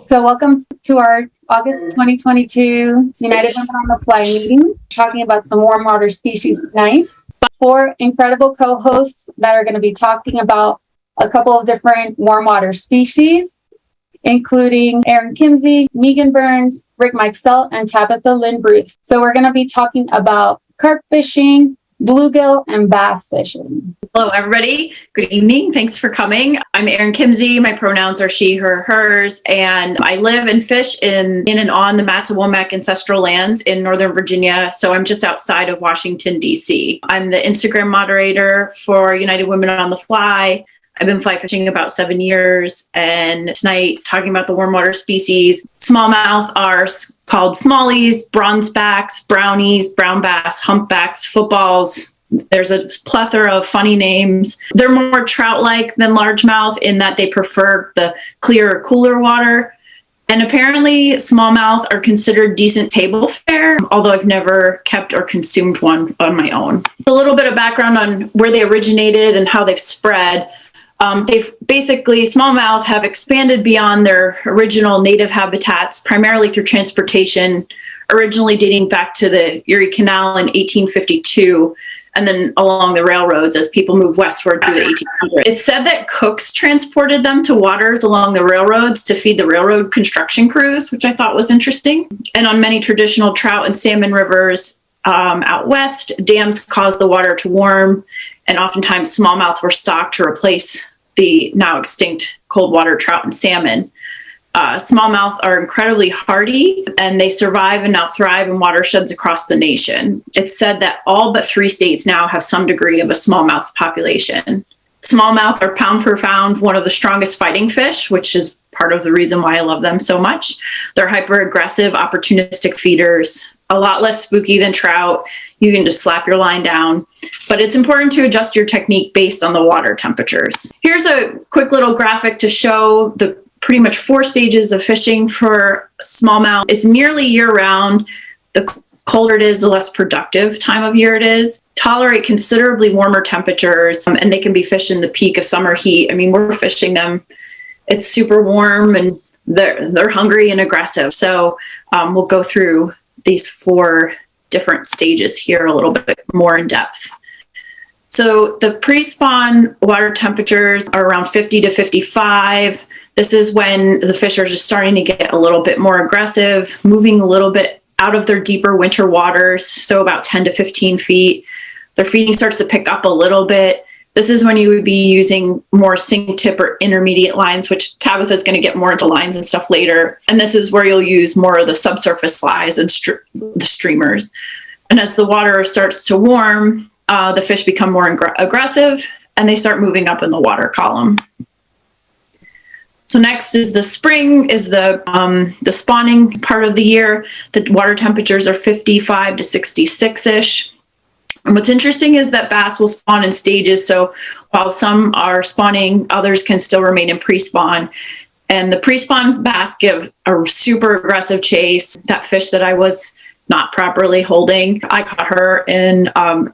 So welcome to our August 2022 United Women on the Fly meeting, talking about some warm water species tonight. 4 incredible co-hosts that are going to be talking about a couple of different warm water species, including Erin Kimsey, Megan Berns, Rick Mikesell, and Tabbitha Lynn Bruce. So we're going to be talking about carp fishing, bluegill, and bass fishing. Hello, everybody. Good evening. Thanks for coming. I'm Erin Kimsey. My pronouns are she, her, hers, and I live and fish in and on the Massawomack ancestral lands in Northern Virginia. So I'm just outside of Washington, D.C. I'm the Instagram moderator for United Women on the Fly. I've been fly fishing about 7 years, and tonight talking about the warm water species. Smallmouth are called smallies, bronzebacks, brownies, brown bass, humpbacks, footballs. There's a plethora of funny names. They're more trout-like than largemouth in that they prefer the clearer, cooler water. And apparently smallmouth are considered decent table fare, although I've never kept or consumed one on my own. A little bit of background on where they originated and how they've spread. Smallmouth have expanded beyond their original native habitats, primarily through transportation, originally dating back to the Erie Canal in 1852, and then along the railroads as people moved westward through the 1800s. It's said that cooks transported them to waters along the railroads to feed the railroad construction crews, which I thought was interesting. And on many traditional trout and salmon rivers out west, dams caused the water to warm, and oftentimes smallmouth were stocked to replace the now extinct cold water trout and salmon. Smallmouth are incredibly hardy, and they survive and now thrive in watersheds across the nation. It's said that all but 3 states now have some degree of a smallmouth population. Smallmouth are pound for pound one of the strongest fighting fish, which is part of the reason why I love them so much. They're hyper-aggressive, opportunistic feeders, a lot less spooky than trout. You can just slap your line down, but it's important to adjust your technique based on the water temperatures. Here's a quick little graphic to show the pretty much 4 stages of fishing for smallmouth. It's nearly year-round. The colder it is, the less productive time of year it is. Tolerate considerably warmer temperatures, and they can be fished in the peak of summer heat. I mean, we're fishing them. It's super warm, and they're hungry and aggressive. So we'll go through these 4 different stages here a little bit more in depth. So the pre-spawn water temperatures are around 50 to 55. This is when the fish are just starting to get a little bit more aggressive, moving a little bit out of their deeper winter waters, so about 10 to 15 feet. Their feeding starts to pick up a little bit. This is when you would be using more sink tip or intermediate lines, which Tabbitha is going to get more into lines and stuff later. And this is where you'll use more of the subsurface flies and the streamers. And as the water starts to warm, the fish become more aggressive, and they start moving up in the water column. So next is the spring, is the spawning part of the year. The water temperatures are 55 to 66-ish. And what's interesting is that bass will spawn in stages. So while some are spawning, others can still remain in pre-spawn. And the pre-spawn bass give a super aggressive chase. That fish that I was not properly holding, I caught her in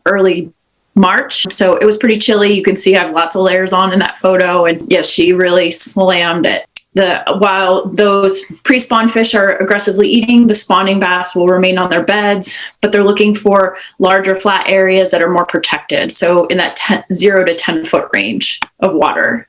early March. So it was pretty chilly. You can see I have lots of layers on in that photo. And yes, she really slammed it. While those pre-spawn fish are aggressively eating, the spawning bass will remain on their beds, but they're looking for larger flat areas that are more protected. So in that 0 to 10 foot range of water.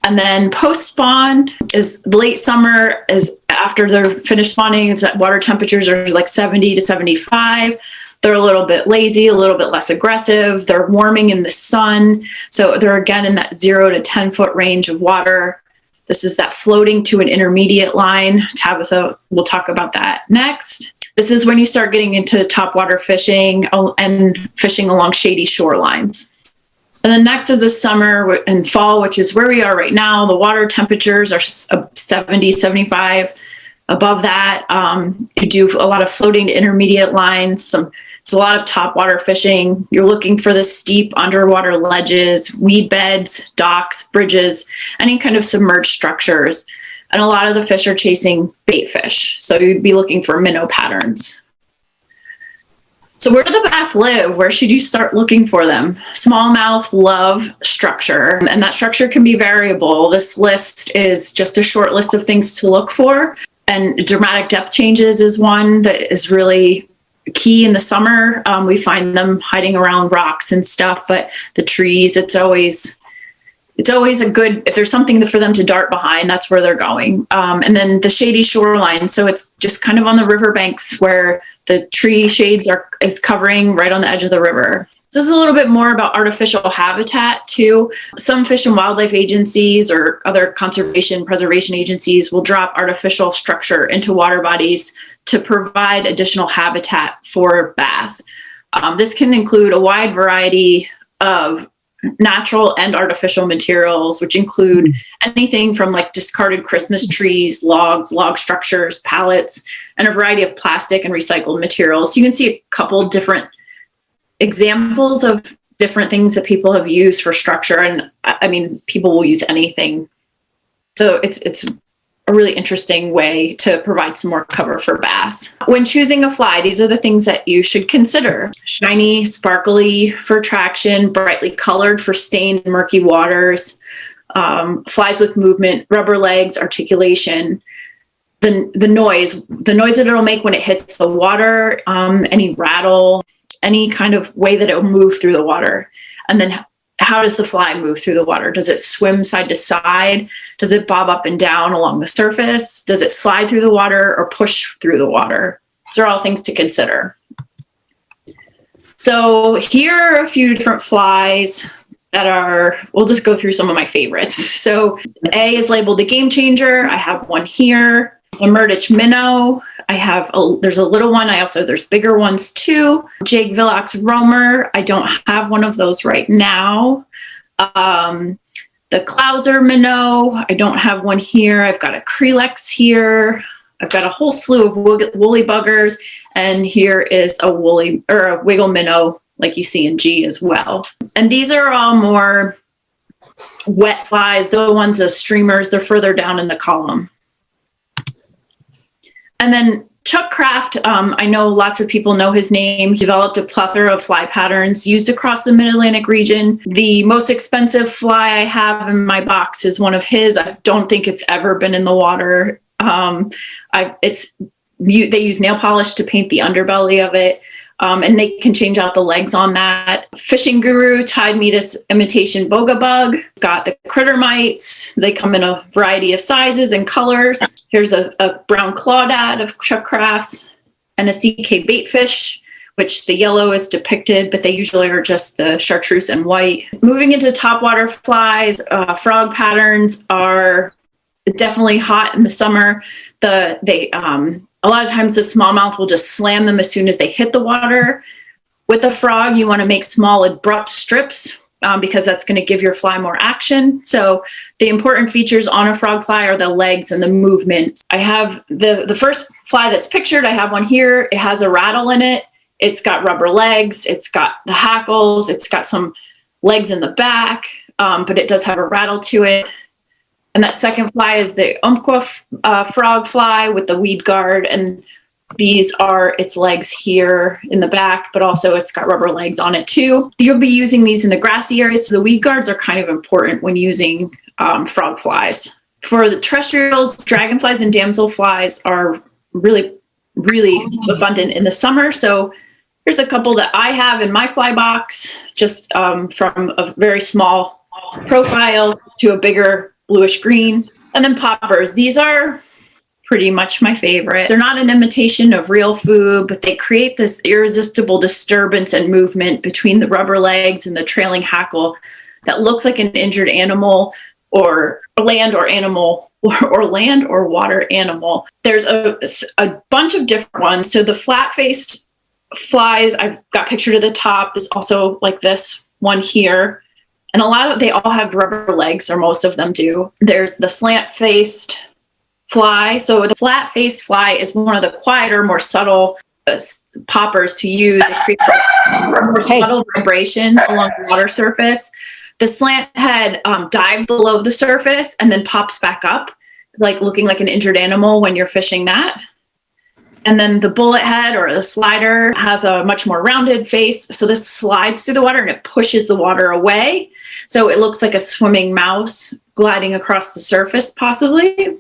And then post-spawn is the late summer, is after they're finished spawning. It's that water temperatures are like 70 to 75. They're a little bit lazy, a little bit less aggressive. They're warming in the sun. So they're again in that 0 to 10 foot range of water. This is that floating to an intermediate line. Tabbitha will talk about that next. This is when you start getting into topwater fishing and fishing along shady shorelines. And then next is the summer and fall, which is where we are right now. The water temperatures are 70, 75. Above that, you do a lot of floating to intermediate lines, it's a lot of topwater fishing. You're looking for the steep underwater ledges, weed beds, docks, bridges, any kind of submerged structures. And a lot of the fish are chasing bait fish. So you'd be looking for minnow patterns. So where do the bass live? Where should you start looking for them? Smallmouth love structure, and that structure can be variable. This list is just a short list of things to look for, and dramatic depth changes is one that is really key in the summer. We find them hiding around rocks and stuff, but the trees, it's always a good, if there's something for them to dart behind, that's where they're going. And then the shady shoreline. So it's just kind of on the riverbanks where the tree shades is covering right on the edge of the river. This is a little bit more about artificial habitat too. Some fish and wildlife agencies or other conservation preservation agencies will drop artificial structure into water bodies to provide additional habitat for bass. This can include a wide variety of natural and artificial materials, which include anything from like discarded Christmas trees, logs, log structures, pallets, and a variety of plastic and recycled materials. So you can see a couple different examples of different things that people have used for structure. And I mean, people will use anything. So it's a really interesting way to provide some more cover for bass. When choosing a fly, these are the things that you should consider. Shiny, sparkly for attraction, brightly colored for stained and murky waters, flies with movement, rubber legs, articulation, the noise that it'll make when it hits the water, any rattle, any kind of way that it will move through the water. And then how does the fly move through the water? Does it swim side to side? Does it bob up and down along the surface? Does it slide through the water or push through the water? These are all things to consider. So here are a few different flies we'll just go through some of my favorites. So A is labeled the Game Changer. I have one here. A Murdich minnow. There's a little one. There's bigger ones too. Jake Villax roamer. I don't have one of those right now. The Clouser minnow. I don't have one here. I've got a Crelex here. I've got a whole slew of woolly buggers. And here is a wiggle minnow, like you see in G as well. And these are all more wet flies. The streamers, they're further down in the column. And then Chuck Kraft, I know lots of people know his name. He developed a plethora of fly patterns used across the Mid-Atlantic region. The most expensive fly I have in my box is one of his. I don't think it's ever been in the water. They use nail polish to paint the underbelly of it. And they can change out the legs on that. Fishing Guru tied me this imitation boga bug. Got the critter mites. They come in a variety of sizes and colors. Here's a brown clawdad of Chuck Kraft's and a CK baitfish, which the yellow is depicted, but they usually are just the chartreuse and white. Moving into topwater flies, frog patterns are definitely hot in the summer. A lot of times the smallmouth will just slam them as soon as they hit the water. With a frog, you want to make small abrupt strips because that's going to give your fly more action. So the important features on a frog fly are the legs and the movement. I have the first fly that's pictured. I have one here. It has a rattle in it. It's got rubber legs. It's got the hackles. It's got some legs in the back, but it does have a rattle to it. And that second fly is the Umpqua frog fly with the weed guard. And these are its legs here in the back, but also it's got rubber legs on it too. You'll be using these in the grassy areas. So the weed guards are kind of important when using frog flies. For the terrestrials, dragonflies and damselflies are really, really abundant in the summer. So here's a couple that I have in my fly box, just from a very small profile to a bigger bluish green. And then poppers. These are pretty much my favorite. They're not an imitation of real food, but they create this irresistible disturbance and movement between the rubber legs and the trailing hackle that looks like an injured animal or land or water animal. There's a bunch of different ones. So the flat-faced flies I've got pictured at the top is also like this one here. And they all have rubber legs, or most of them do. There's the slant-faced fly. So the flat-faced fly is one of the quieter, more subtle poppers to use. It creates a more subtle vibration along the water surface. The slant head dives below the surface and then pops back up, like looking like an injured animal when you're fishing that. And then the bullet head or the slider has a much more rounded face. So this slides through the water and it pushes the water away. So it looks like a swimming mouse gliding across the surface, possibly.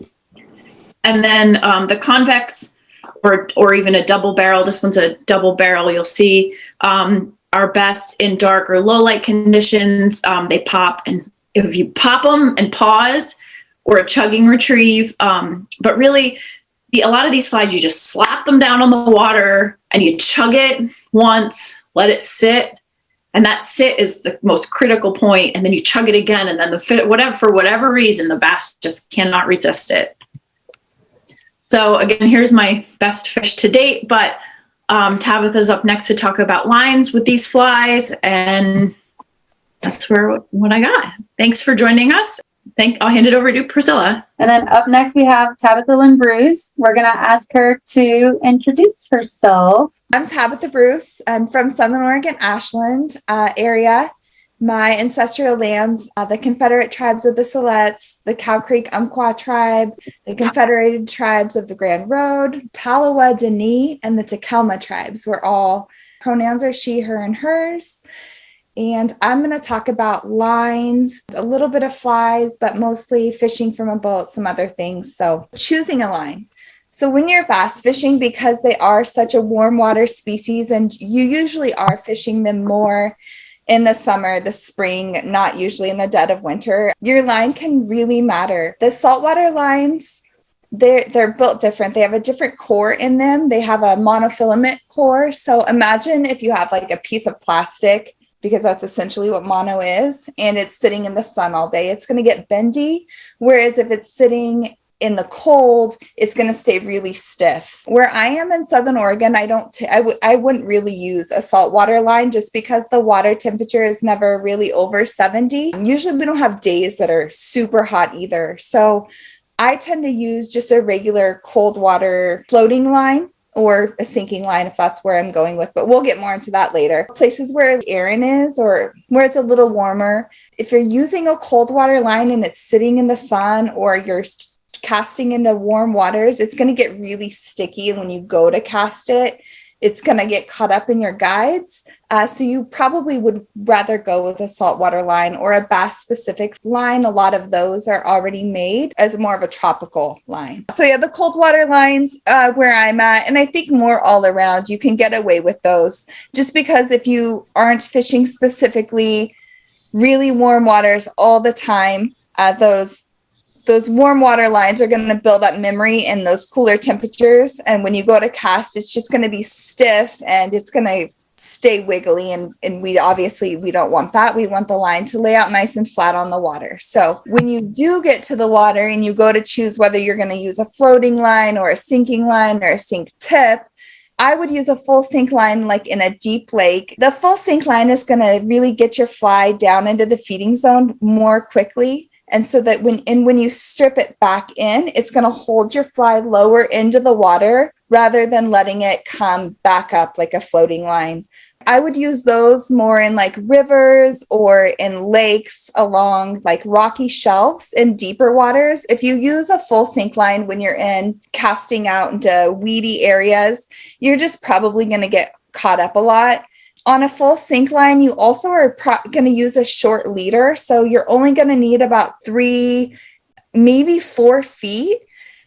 And then the convex or even a double barrel, this one's a double barrel, you'll see, are best in dark or low light conditions. They pop, and if you pop them and pause, or a chugging retrieve, but really, a lot of these flies, you just slap them down on the water and you chug it once, let it sit. And that sit is the most critical point. And then you chug it again. And then for whatever reason, the bass just cannot resist it. So again, here's my best fish to date, but Tabbitha's up next to talk about lines with these flies. And that's what I got. Thanks for joining us. I'll hand it over to Priscilla. And then up next, we have Tabbitha Lynn Bruce. We're going to ask her to introduce herself. I'm Tabbitha Bruce. I'm from Southern Oregon, Ashland area. My ancestral lands, the Confederate tribes of the Silettes, the Cow Creek Umpqua tribe, the Confederated tribes of the Grand Road, Talawa Dene, and the Takelma tribes. We're all, pronouns are she, her, and hers. And I'm going to talk about lines, a little bit of flies, but mostly fishing from a boat, some other things. So choosing a line. So when you're bass fishing, because they are such a warm water species, and you usually are fishing them more in the summer, the spring, not usually in the dead of winter, your line can really matter. The saltwater lines, they're built different. They have a different core in them. They have a monofilament core. So imagine if you have like a piece of plastic, because that's essentially what mono is, and it's sitting in the sun all day, it's going to get bendy. Whereas if it's sitting in the cold, it's going to stay really stiff. Where I am in Southern Oregon, I wouldn't really use a saltwater line just because the water temperature is never really over 70. Usually we don't have days that are super hot either. So I tend to use just a regular cold water floating line, or a sinking line if that's where I'm going with, but we'll get more into that later. Places where Erin is, or where it's a little warmer, if you're using a cold water line and it's sitting in the sun, or you're casting into warm waters, it's going to get really sticky. And when you go to cast it, it's going to get caught up in your guides. So you probably would rather go with a saltwater line or a bass specific line. A lot of those are already made as more of a tropical line. So yeah, the cold water lines where I'm at, and I think more all around, you can get away with those just because if you aren't fishing specifically really warm waters all the time, those warm water lines are going to build up memory in those cooler temperatures. And when you go to cast, it's just going to be stiff and it's going to stay wiggly. And we don't want that. We want the line to lay out nice and flat on the water. So when you do get to the water and you go to choose whether you're going to use a floating line or a sinking line or a sink tip, I would use a full sink line like in a deep lake. The full sink line is going to really get your fly down into the feeding zone more quickly. And so that when you strip it back in, it's going to hold your fly lower into the water rather than letting it come back up like a floating line. I would use those more in like rivers or in lakes along like rocky shelves in deeper waters. If you use a full sink line when you're in casting out into weedy areas, you're just probably going to get caught up a lot. On a full sink line, you also are going to use a short leader. So you're only going to need about 3, maybe 4 feet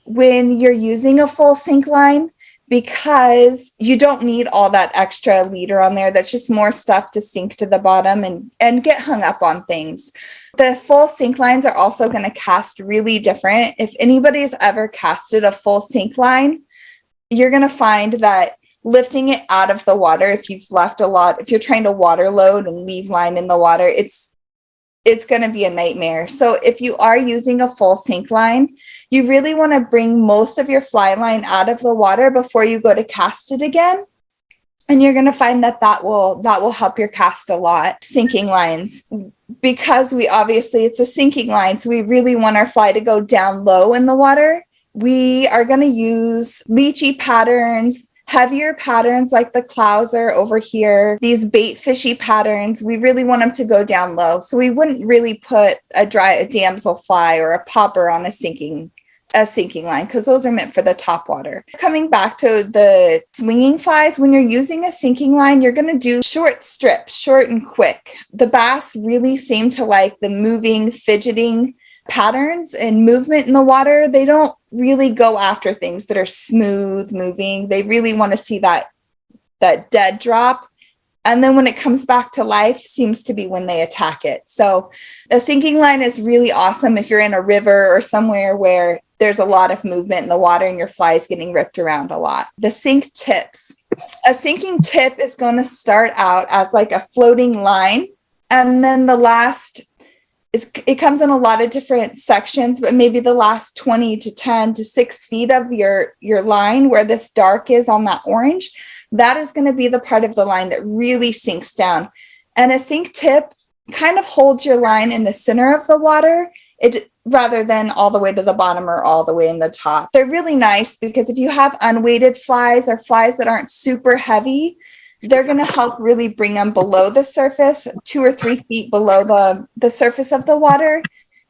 when you're using a full sink line, because you don't need all that extra leader on there. That's just more stuff to sink to the bottom and get hung up on things. The full sink lines are also going to cast really different. If anybody's ever casted a full sink line, you're going to find that lifting it out of the water, if you're trying to water load and leave line in the water, it's going to be a nightmare. So if you are using a full sink line, you really want to bring most of your fly line out of the water before you go to cast it again. And you're going to find that will help your cast a lot. Sinking lines, because it's a sinking line, so we really want our fly to go down low in the water. We are going to use leechy patterns, heavier patterns like the clouser over here, these bait fishy patterns. We really want them to go down low. So we wouldn't really put a damselfly or a popper on a sinking a sinking line because those are meant for the top water. Coming back to the swinging flies, when you're using a sinking line, you're going to do short strips, short and quick. The bass really seem to like the moving, fidgeting patterns and movement in the water. They don't really go after things that are smooth moving. They really want to see that dead drop. And then when it comes back to life seems to be when they attack it. So a sinking line is really awesome if you're in a river or somewhere where there's a lot of movement in the water and your fly is getting ripped around a lot. The sink tips. A sinking tip is going to start out as like a floating line. And then the last, it comes in a lot of different sections, but maybe the last 20 to 10 to 6 feet of your line where this dark is on that orange, that is going to be the part of the line that really sinks down. And a sink tip kind of holds your line in the center of the water, rather than all the way to the bottom or all the way in the top. They're really nice because if you have unweighted flies or flies that aren't super heavy, they're going to help really bring them below the surface, 2 or 3 feet below the surface of the water,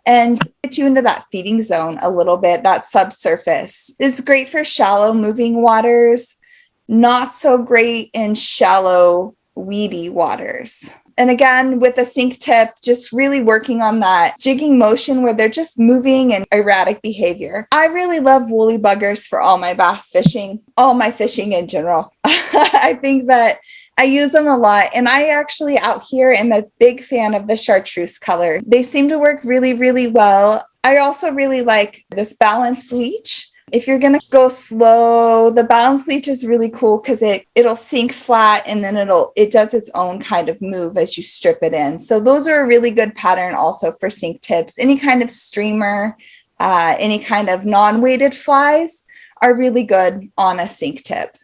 and get you into that feeding zone a little bit, that subsurface. It's great for shallow moving waters, not so great in shallow, weedy waters. And again, with a sink tip, just really working on that jigging motion where they're just moving and erratic behavior. I really love woolly buggers for all my bass fishing, all my fishing in general. I think that I use them a lot. And I actually out here am a big fan of the chartreuse color. They seem to work really, really well. I also really like this balanced leech. If you're going to go slow, the balanced leech is really cool because it'll sink flat and then it does its own kind of move as you strip it in. So those are a really good pattern also for sink tips. Any kind of streamer, any kind of non-weighted flies are really good on a sink tip.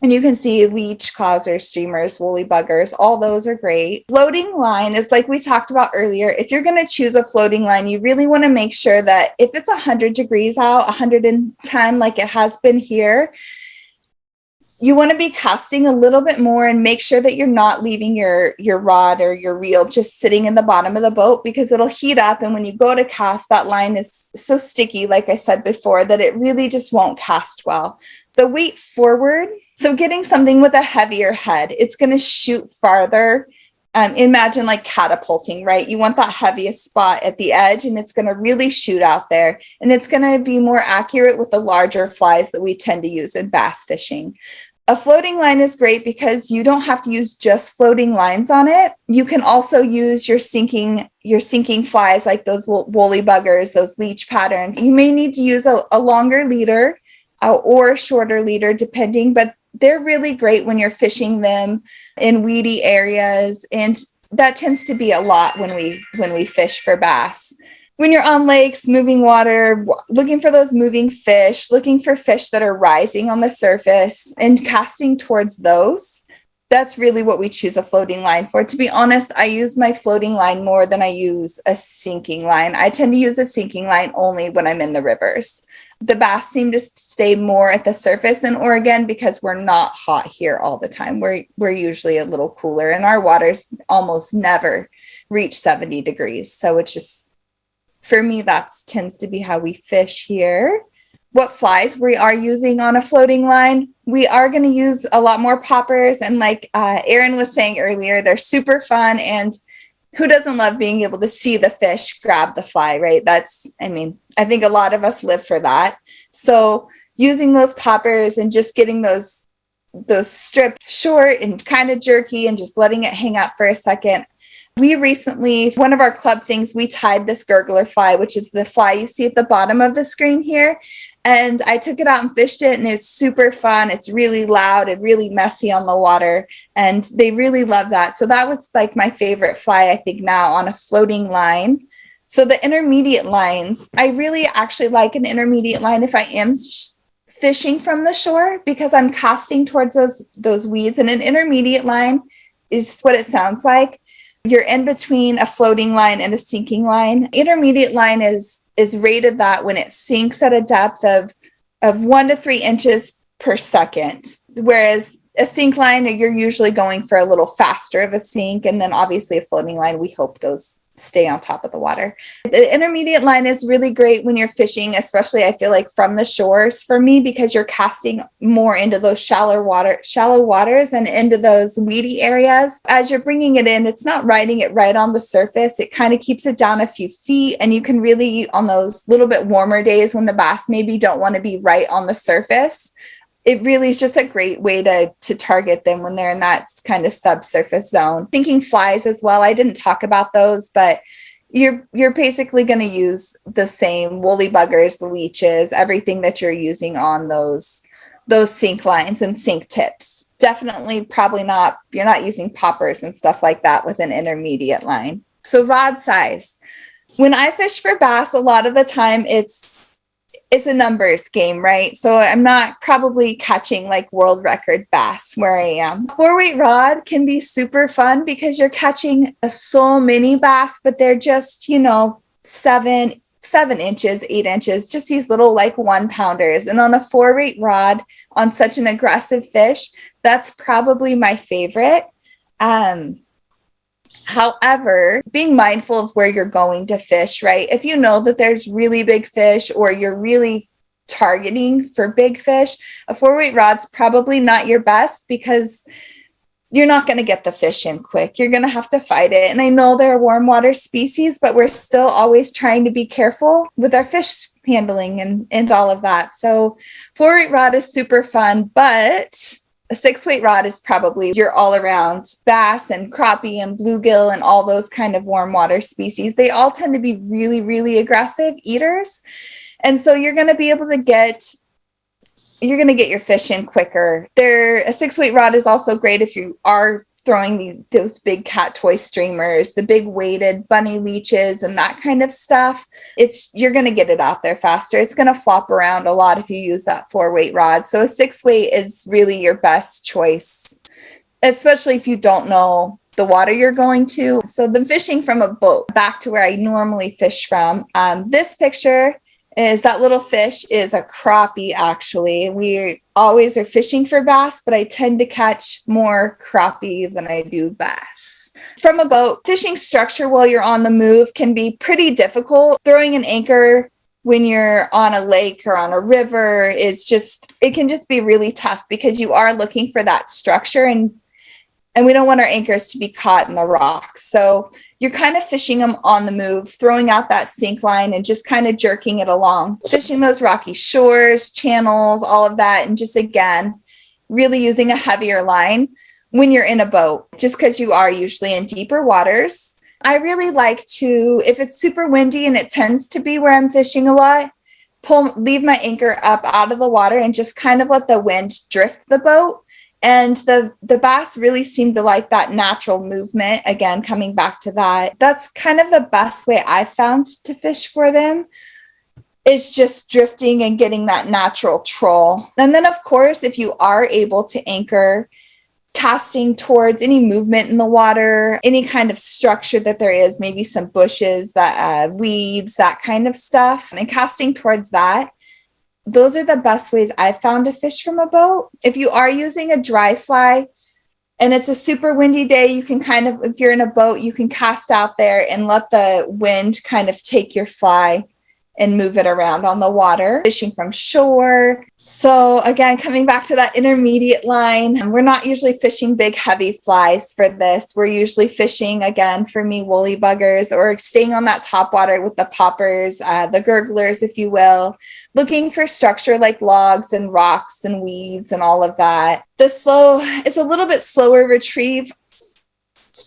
And you can see leech, clousers, streamers, woolly buggers, all those are great. Floating line is like we talked about earlier. If you're going to choose a floating line, you really want to make sure that if it's 100 degrees out, 110 like it has been here, you want to be casting a little bit more and make sure that you're not leaving your rod or your reel just sitting in the bottom of the boat because it'll heat up. And when you go to cast, that line is so sticky, like I said before, that it really just won't cast well. The weight forward, so getting something with a heavier head, it's going to shoot farther. Imagine like catapulting, right? You want that heaviest spot at the edge and it's going to really shoot out there. And it's going to be more accurate with the larger flies that we tend to use in bass fishing. A floating line is great because you don't have to use just floating lines on it. You can also use your sinking flies like those woolly buggers, those leech patterns. You may need to use a longer leader or a shorter leader depending, but they're really great when you're fishing them in weedy areas. And that tends to be a lot when we fish for bass. When you're on lakes, moving water, looking for those moving fish, looking for fish that are rising on the surface and casting towards those, that's really what we choose a floating line for. To be honest, I use my floating line more than I use a sinking line. I tend to use a sinking line only when I'm in the rivers. The bass seem to stay more at the surface in Oregon because we're not hot here all the time. We're usually a little cooler and our waters almost never reach 70 degrees. So it's just, for me, that tends to be how we fish here. What flies we are using on a floating line, we are going to use a lot more poppers. And like Erin was saying earlier, they're super fun. And who doesn't love being able to see the fish grab the fly, right? I think a lot of us live for that. So using those poppers and just getting those strips short and kind of jerky and just letting it hang out for a second. We recently, one of our club things, we tied this gurgler fly, which is the fly you see at the bottom of the screen here. And I took it out and fished it, and it's super fun. It's really loud and really messy on the water, and they really love that. So that was like my favorite fly, I think, now on a floating line. So the intermediate lines, I really actually like an intermediate line if I am fishing from the shore because I'm casting towards those weeds. And an intermediate line is what it sounds like. You're in between a floating line and a sinking line. Intermediate line is rated that when it sinks at a depth of 1 to 3 inches per second, whereas a sink line, you're usually going for a little faster of a sink. And then obviously a floating line, we hope those stay on top of the water. The intermediate line is really great when you're fishing, especially I feel like from the shores for me, because you're casting more into those shallow waters and into those weedy areas. As you're bringing it in, it's not riding it right on the surface. It kind of keeps it down a few feet, and you can really, on those little bit warmer days when the bass maybe don't want to be right on the surface, it really is just a great way to target them when they're in that kind of subsurface zone. Thinking flies as well. I didn't talk about those, but you're basically going to use the same woolly buggers, the leeches, everything that you're using on those sink lines and sink tips. Definitely probably not, you're not using poppers and stuff like that with an intermediate line. So rod size. When I fish for bass, a lot of the time it's a numbers game, right? So I'm not probably catching like world record bass where I am. 4-weight rod can be super fun because you're catching so many bass, but they're just, 7 inches, 8 inches, just these little like 1-pounders. And on a 4-weight rod on such an aggressive fish, that's probably my favorite. However, being mindful of where you're going to fish, right? If you know that there's really big fish or you're really targeting for big fish, a 4-weight rod's probably not your best because you're not going to get the fish in quick. You're going to have to fight it. And I know they're warm water species, but we're still always trying to be careful with our fish handling and all of that. So 4-weight rod is super fun, but a 6-weight rod is probably your all-around bass and crappie and bluegill and all those kind of warm water species. They all tend to be really, really aggressive eaters. And so you're going to be able to get your fish in quicker. A 6-weight rod is also great if you are throwing those big cat toy streamers, the big weighted bunny leeches and that kind of stuff. You're going to get it out there faster. It's going to flop around a lot if you use that 4-weight rod. So a 6-weight is really your best choice, especially if you don't know the water you're going to. So the fishing from a boat, back to where I normally fish from. This picture is that little fish is a crappie, actually. We always are fishing for bass, but I tend to catch more crappie than I do bass. From a boat, fishing structure while you're on the move can be pretty difficult. Throwing an anchor when you're on a lake or on a river it can just be really tough because you are looking for that structure and we don't want our anchors to be caught in the rocks. So you're kind of fishing them on the move, throwing out that sink line and just kind of jerking it along, fishing those rocky shores, channels, all of that. And just, again, really using a heavier line when you're in a boat, just because you are usually in deeper waters. I really like to, if it's super windy, and it tends to be where I'm fishing a lot, leave my anchor up out of the water and just kind of let the wind drift the boat. And the bass really seem to like that natural movement. Again, coming back to that, that's kind of the best way I found to fish for them, is just drifting and getting that natural troll. And then, of course, if you are able to anchor, casting towards any movement in the water, any kind of structure that there is, maybe some bushes, that weeds, that kind of stuff, and casting towards that. Those are the best ways I've found to fish from a boat. If you are using a dry fly and it's a super windy day, you can if you're in a boat, you can cast out there and let the wind kind of take your fly and move it around on the water. Fishing from shore. So again, coming back to that intermediate line, we're not usually fishing big, heavy flies for this. We're usually fishing, again, for me, woolly buggers, or staying on that top water with the poppers, the gurglers, if you will, looking for structure like logs and rocks and weeds and all of that. It's a little bit slower retrieve.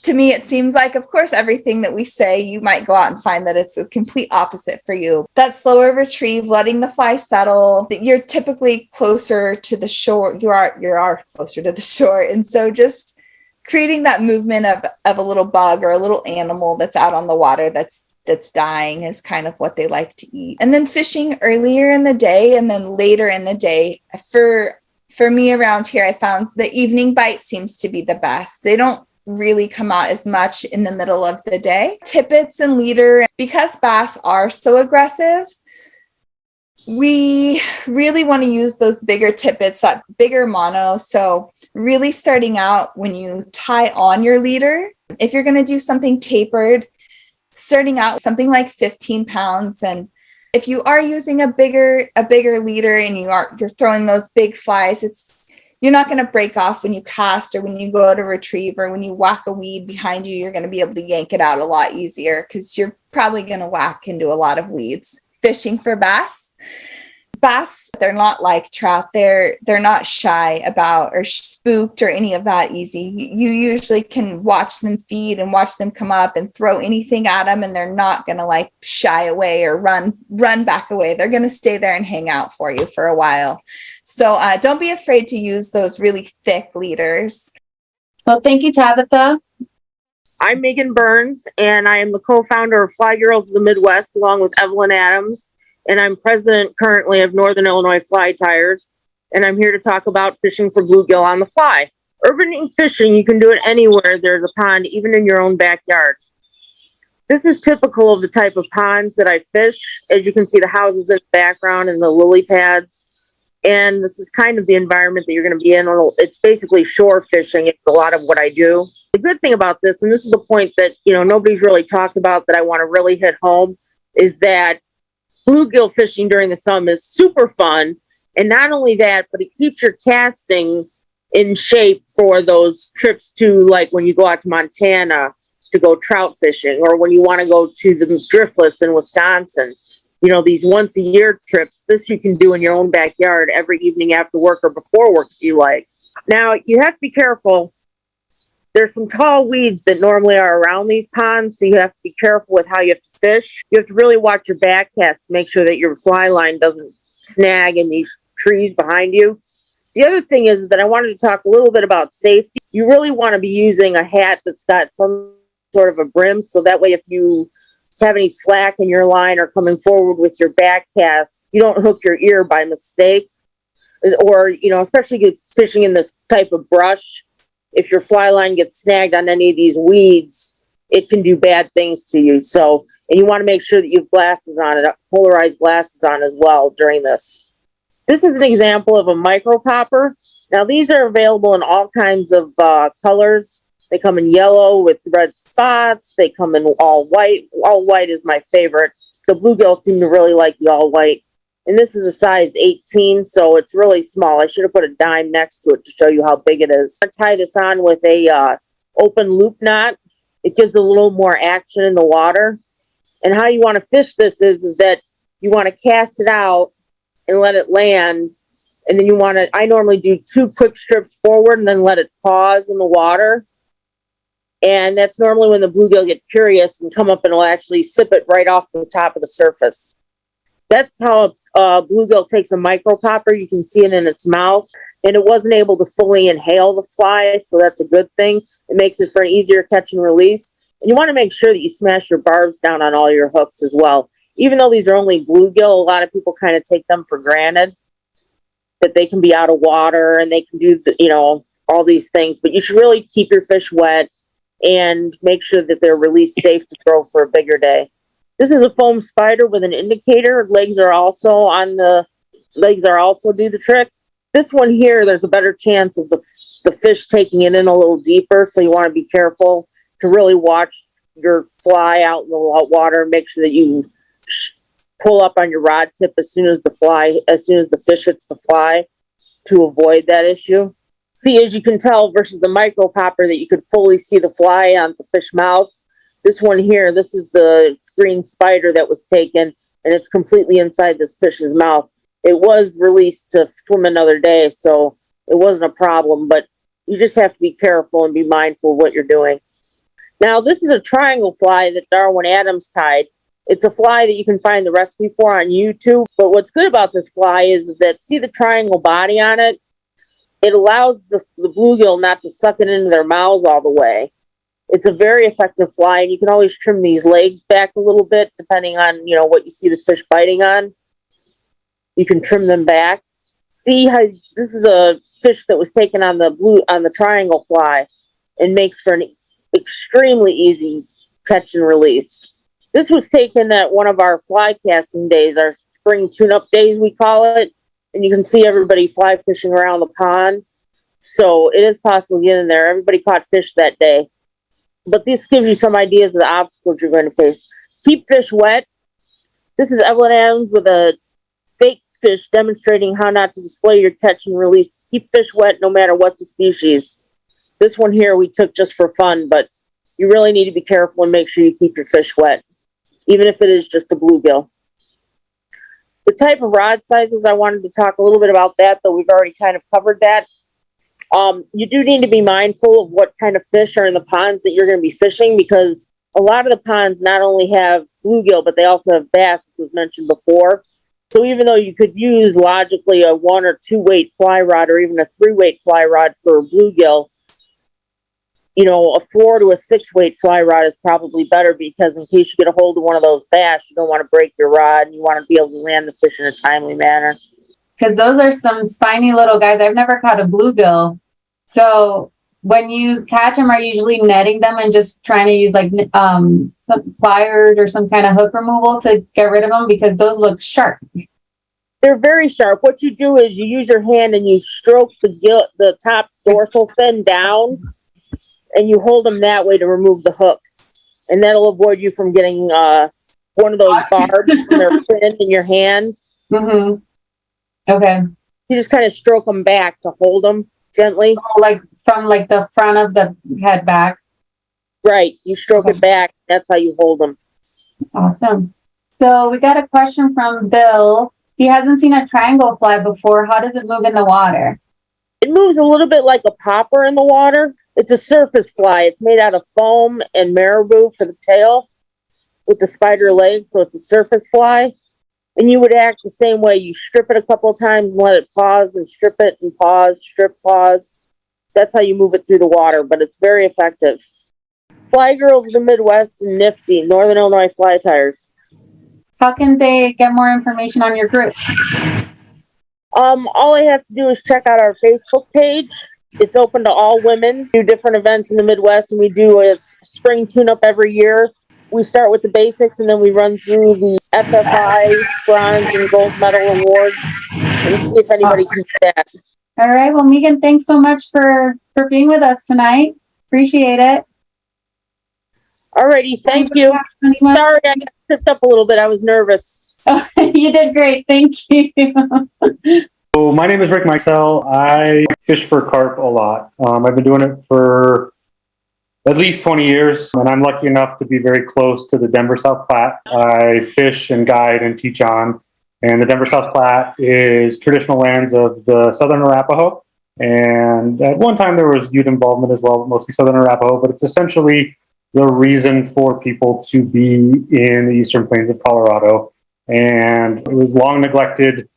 To me, it seems like, of course, everything that we say, you might go out and find that it's a complete opposite for you. That slower retrieve, letting the fly settle, you're typically closer to the shore. You are closer to the shore. And so just creating that movement of a little bug or a little animal that's out on the water that's dying is kind of what they like to eat. And then fishing earlier in the day and then later in the day. For me around here, I found the evening bite seems to be the best. They don't really come out as much in the middle of the day. Tippets and leader, because bass are so aggressive, we really want to use those bigger tippets, that bigger mono. So really starting out when you tie on your leader, if you're going to do something tapered, starting out something like 15 pounds. And if you are using a bigger leader and you're throwing those big flies, you're not going to break off when you cast or when you go to retrieve or when you whack a weed behind you. You're going to be able to yank it out a lot easier because you're probably going to whack into a lot of weeds. Fishing for bass, they're not like trout. They're not shy about or spooked or any of that easy. You usually can watch them feed and watch them come up and throw anything at them, and they're not going to like shy away or run back away. They're going to stay there and hang out for you for a while. So don't be afraid to use those really thick leaders. Well, thank you, Tabbitha. I'm Megan Berns, and I am the co-founder of Fly Girls of the Midwest, along with Evelyn Adams, and I'm president currently of Northern Illinois Fly Tires, and I'm here to talk about fishing for bluegill on the fly. Urban fishing, you can do it anywhere there's a pond, even in your own backyard. This is typical of the type of ponds that I fish. As you can see, the houses in the background and the lily pads. And this is kind of the environment that you're going to be in. It's basically shore fishing. It's a lot of what I do. The good thing about this, and this is the point that, nobody's really talked about that I want to really hit home, is that bluegill fishing during the summer is super fun. And not only that, but it keeps your casting in shape for those trips to, like when you go out to Montana to go trout fishing, or when you want to go to the Driftless in Wisconsin. These once a year trips, this you can do in your own backyard every evening after work or before work if you like. Now, you have to be careful. There's some tall weeds that normally are around these ponds, so you have to be careful with how you have to fish. You have to really watch your back cast to make sure that your fly line doesn't snag in these trees behind you. The other thing is that I wanted to talk a little bit about safety. You really want to be using a hat that's got some sort of a brim, so that way if you have any slack in your line or coming forward with your back cast, you don't hook your ear by mistake. Or, especially fishing in this type of brush, if your fly line gets snagged on any of these weeds, it can do bad things to you. So, and you want to make sure that you have glasses on it, polarized glasses on as well during this. This is an example of a micro popper. Now, these are available in all kinds of colors. They come in yellow with red spots. They come in all white. All white is my favorite. The bluegill seem to really like the all white. And this is a size 18, so it's really small. I should have put a dime next to it to show you how big it is. I'm going to tie this on with a open loop knot. It gives a little more action in the water. And how you want to fish this is that you want to cast it out and let it land. And then I normally do 2 quick strips forward and then let it pause in the water. And that's normally when the bluegill get curious and come up and will actually sip it right off the top of the surface. That's how a bluegill takes a micro popper. You can see it in its mouth. And it wasn't able to fully inhale the fly, so that's a good thing. It makes it for an easier catch and release. And you want to make sure that you smash your barbs down on all your hooks as well. Even though these are only bluegill, a lot of people kind of take them for granted, that they can be out of water and they can do, all these things. But you should really keep your fish wet and make sure that they're released safe to throw for a bigger day. This is a foam spider with an indicator. Legs are also do the trick. This one here, there's a better chance of the fish taking it in a little deeper, so you want to be careful to really watch your fly out in the water. Make sure that you pull up on your rod tip as soon as the fish hits the fly to avoid that issue. See, as you can tell, versus the micro popper that you could fully see the fly on the fish mouth. This one here, this is the green spider that was taken, and it's completely inside this fish's mouth. It was released to swim another day, so it wasn't a problem, but you just have to be careful and be mindful of what you're doing. Now, this is a triangle fly that Darwin Adams tied. It's a fly that you can find the recipe for on YouTube, but what's good about this fly is that, see the triangle body on it? It allows the bluegill not to suck it into their mouths all the way. It's a very effective fly, and you can always trim these legs back a little bit depending on, what you see the fish biting on. You can trim them back. See how this is a fish that was taken on the triangle fly and makes for an extremely easy catch and release. This was taken at one of our fly casting days, our spring tune-up days, we call it. And you can see everybody fly fishing around the pond. So it is possible to get in there. Everybody caught fish that day. but this gives you some ideas of the obstacles you're going to face. Keep fish wet. This is Evelyn Adams with a fake fish demonstrating how not to display your catch and release. Keep fish wet no matter what the species. This one here we took just for fun, but you really need to be careful and make sure you keep your fish wet, even if it is just a bluegill. The type of rod sizes, I wanted to talk a little bit about that, though we've already kind of covered that. You do need to be mindful of what kind of fish are in the ponds that you're going to be fishing, because a lot of the ponds not only have bluegill, but they also have bass, as was mentioned before. So even though you could use logically a 1 or 2 weight fly rod or even a 3 weight fly rod for bluegill, you know, a 4 to a 6 weight fly rod is probably better, because in case you get a hold of one of those bass, you don't want to break your rod and you want to be able to land the fish in a timely manner. Because those are some spiny little guys. I've never caught a bluegill. So when you catch them, are you usually netting them and just trying to use like some pliers or some kind of hook removal to get rid of them? Because those look sharp. They're very sharp. What you do is you use your hand and you stroke the top dorsal fin down, and you hold them that way to remove the hooks. And that'll avoid you from getting one of those barbs from their fin in your hand. Mm-hmm. Okay. You just kind of stroke them back to hold them gently. Like from like the front of the head back. Right. You stroke it back. That's how you hold them. Awesome. So we got a question from Bill. He hasn't seen a triangle fly before. How does it move in the water? It moves a little bit like a popper in the water. It's a surface fly. It's made out of foam and marabou for the tail with the spider legs. So it's a surface fly. And you would act the same way. You strip it a couple of times and let it pause, and strip it and pause, strip, pause. That's how you move it through the water, but it's very effective. Fly Girls of the Midwest and Nifty, Northern Illinois Fly Tires. How can they get more information on your group? All I have to do is check out our Facebook page. It's open to all women. We do different events in the Midwest, and we do a spring tune-up every year. We start with the basics, and then we run through the FFI bronze and gold medal awards and see if anybody can do that. All right. Well, Megan, thanks so much for being with us tonight. Appreciate it. Alrighty, thank you. Sorry, I got tripped up a little bit. I was nervous. Oh, you did great. Thank you. So my name is Rick Mikesell. I fish for carp a lot. I've been doing it for at least 20 years, and I'm lucky enough to be very close to the Denver South Platte. I fish and guide and teach on, and the Denver South Platte is traditional lands of the Southern Arapaho. And at one time there was Ute involvement as well, mostly Southern Arapaho, but it's essentially the reason for people to be in the Eastern Plains of Colorado. And it was long neglected,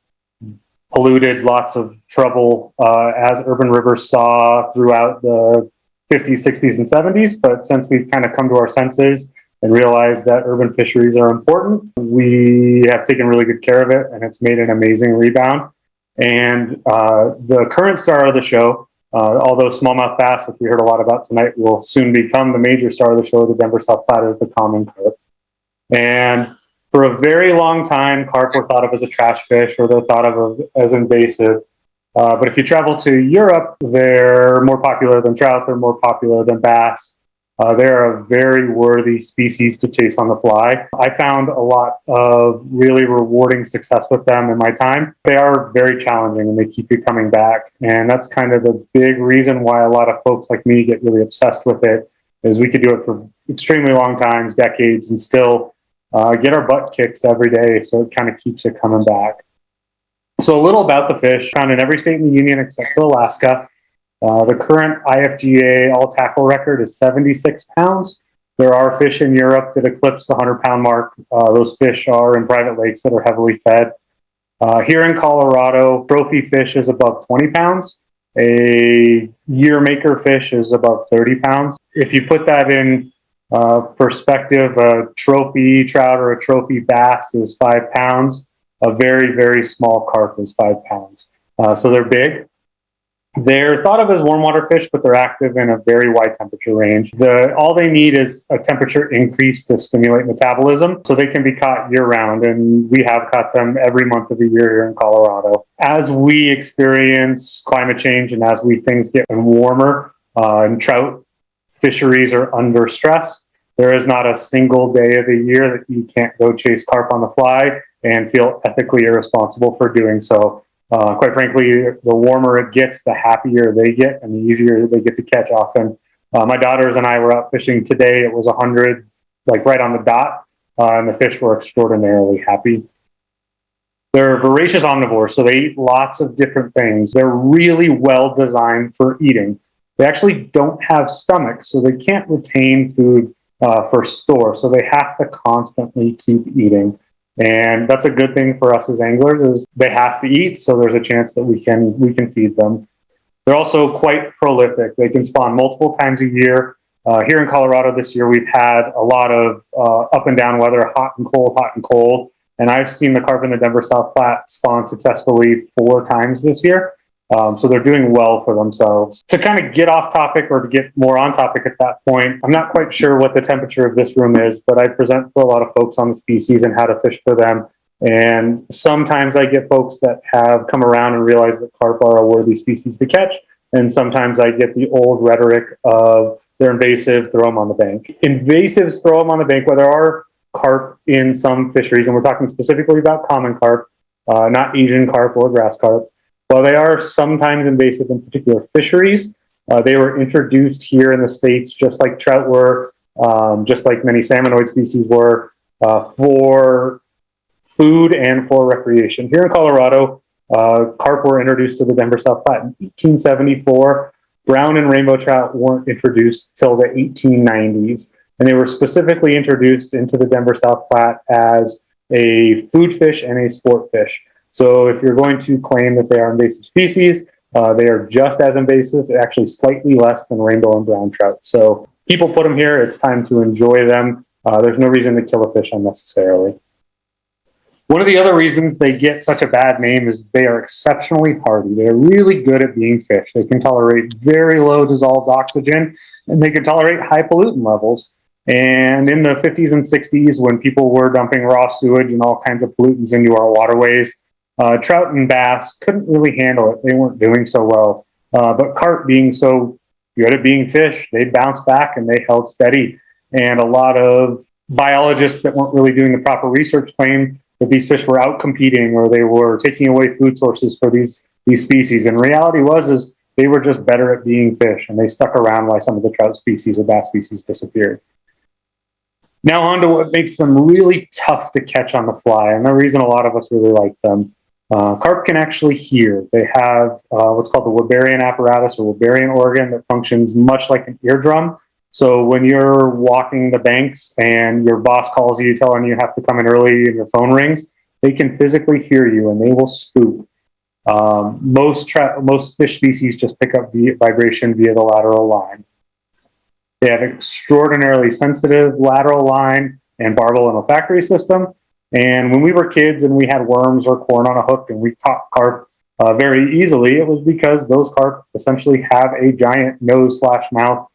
polluted, lots of trouble, as urban rivers saw throughout the 50s, 60s, and 70s. But since we've kind of come to our senses and realized that urban fisheries are important, we have taken really good care of it, and it's made an amazing rebound. And the current star of the show, although smallmouth bass, which we heard a lot about tonight, will soon become the major star of the show, the Denver South Platte, is the common carp. And for a very long time, carp were thought of as a trash fish, or they're thought of as invasive. But if you travel to Europe, they're more popular than trout. They're more popular than bass. They're a very worthy species to chase on the fly. I found a lot of really rewarding success with them in my time. They are very challenging, and they keep you coming back. And that's kind of the big reason why a lot of folks like me get really obsessed with it, is we could do it for extremely long times, decades, and still get our butt kicks every day. So it kind of keeps it coming back. So a little about the fish. Found in every state in the union except for Alaska. The current IFGA all tackle record is 76 pounds. There are fish in Europe that eclipse the 100-pound mark. Those fish are in private lakes that are heavily fed. Here in Colorado, trophy fish is above 20 pounds. A year maker fish is above 30 pounds. If you put that in perspective, a trophy trout or a trophy bass is 5 pounds. A very, very small carp is 5 pounds. So they're big. They're thought of as warm water fish, but they're active in a very wide temperature range. All they need is a temperature increase to stimulate metabolism, so they can be caught year round. And we have caught them every month of the year here in Colorado. As we experience climate change and as things get warmer, and trout fisheries are under stress. There is not a single day of the year that you can't go chase carp on the fly and feel ethically irresponsible for doing so. Quite frankly, the warmer it gets, the happier they get and the easier they get to catch often. My daughters and I were out fishing today. It was 100, like right on the dot, and the fish were extraordinarily happy. They're voracious omnivores, so they eat lots of different things. They're really well designed for eating. They actually don't have stomachs, so they can't retain food for store. So they have to constantly keep eating. And that's a good thing for us as anglers is they have to eat. So there's a chance that we can feed them. They're also quite prolific. They can spawn multiple times a year. Here in Colorado this year, we've had a lot of up and down weather, hot and cold. And I've seen the carp in the Denver South Platte spawn successfully 4 times this year. So they're doing well for themselves. To kind of get off topic or to get more on topic at that point, I'm not quite sure what the temperature of this room is, but I present for a lot of folks on the species and how to fish for them. And sometimes I get folks that have come around and realize that carp are a worthy species to catch. And sometimes I get the old rhetoric of they're invasive, throw them on the bank. Invasives, throw them on the bank, where there are carp in some fisheries, and we're talking specifically about common carp, not Asian carp or grass carp. While they are sometimes invasive in particular fisheries, they were introduced here in the States just like trout were, just like many salmonoid species were, for food and for recreation. Here in Colorado, carp were introduced to the Denver South Platte in 1874. Brown and rainbow trout weren't introduced till the 1890s. And they were specifically introduced into the Denver South Platte as a food fish and a sport fish. So if you're going to claim that they are invasive species, they are just as invasive, actually slightly less than rainbow and brown trout. So people put them here, it's time to enjoy them. There's no reason to kill a fish unnecessarily. One of the other reasons they get such a bad name is they are exceptionally hardy. They're really good at being fish. They can tolerate very low dissolved oxygen, and they can tolerate high pollutant levels. And in the 50s and 60s, when people were dumping raw sewage and all kinds of pollutants into our waterways, trout and bass couldn't really handle it. They weren't doing so well. But carp, being so good at being fish, they bounced back and they held steady. And a lot of biologists that weren't really doing the proper research claimed that these fish were out competing or they were taking away food sources for these species. And reality was they were just better at being fish, and they stuck around while some of the trout species or bass species disappeared. Now on to what makes them really tough to catch on the fly, and the reason a lot of us really like them. Carp can actually hear. They have what's called the Weberian apparatus or Weberian organ that functions much like an eardrum. So when you're walking the banks and your boss calls you telling you have to come in early and your phone rings, they can physically hear you and they will spook. Most fish species just pick up vibration via the lateral line. They have extraordinarily sensitive lateral line and barbel and olfactory system. And when we were kids and we had worms or corn on a hook and we caught carp very easily, it was because those carp essentially have a giant nose/mouth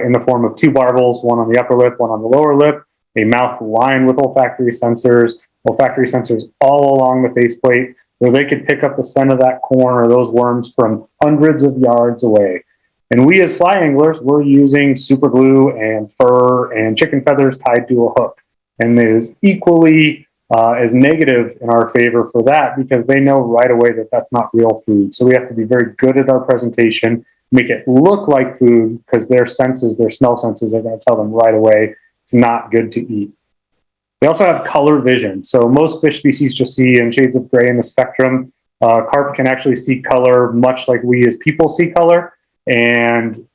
in the form of 2 barbels, one on the upper lip, one on the lower lip, a mouth lined with olfactory sensors all along the faceplate, where they could pick up the scent of that corn or those worms from hundreds of yards away. And we as fly anglers, we're using super glue and fur and chicken feathers tied to a hook. And it is equally as negative in our favor for that because they know right away that that's not real food. So we have to be very good at our presentation, make it look like food because their smell senses are going to tell them right away it's not good to eat. They also have color vision. So most fish species just see in shades of gray in the spectrum. Carp can actually see color much like we as people see color. And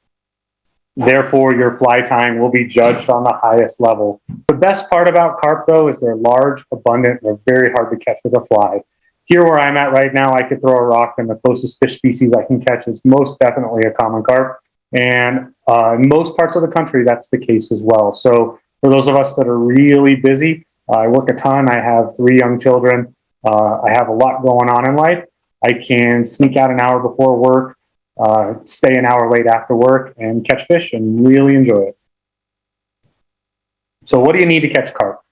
therefore, your fly tying will be judged on the highest level. The best part about carp, though, is they're large, abundant, and they're very hard to catch with a fly. Here where I'm at right now, I could throw a rock, and the closest fish species I can catch is most definitely a common carp. And in most parts of the country, that's the case as well. So for those of us that are really busy, I work a ton. I have 3 young children. I have a lot going on in life. I can sneak out an hour before work, stay an hour late after work and catch fish and really enjoy it. So what do you need to catch carp?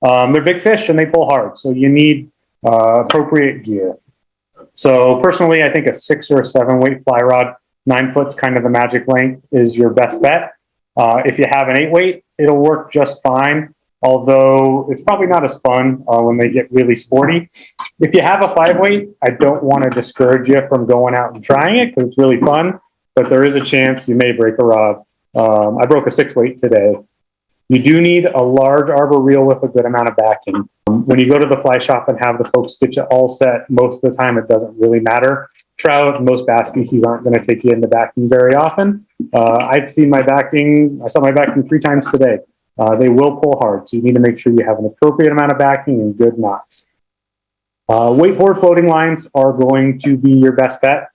They're big fish and they pull hard. So you need appropriate gear. So personally, I think a 6 or a 7 weight fly rod, 9 foot's kind of the magic length, is your best bet. If you have an 8-weight, it'll work just fine, although it's probably not as fun when they get really sporty. If you have a 5-weight, I don't want to discourage you from going out and trying it because it's really fun, but there is a chance you may break a rod. I broke a 6-weight today. You do need a large arbor reel with a good amount of backing. When you go to the fly shop and have the folks get you all set, most of the time it doesn't really matter. Trout and most bass species aren't going to take you into backing very often. I saw my backing 3 times today. They will pull hard, so you need to make sure you have an appropriate amount of backing and good knots. Wakeboard floating lines are going to be your best bet.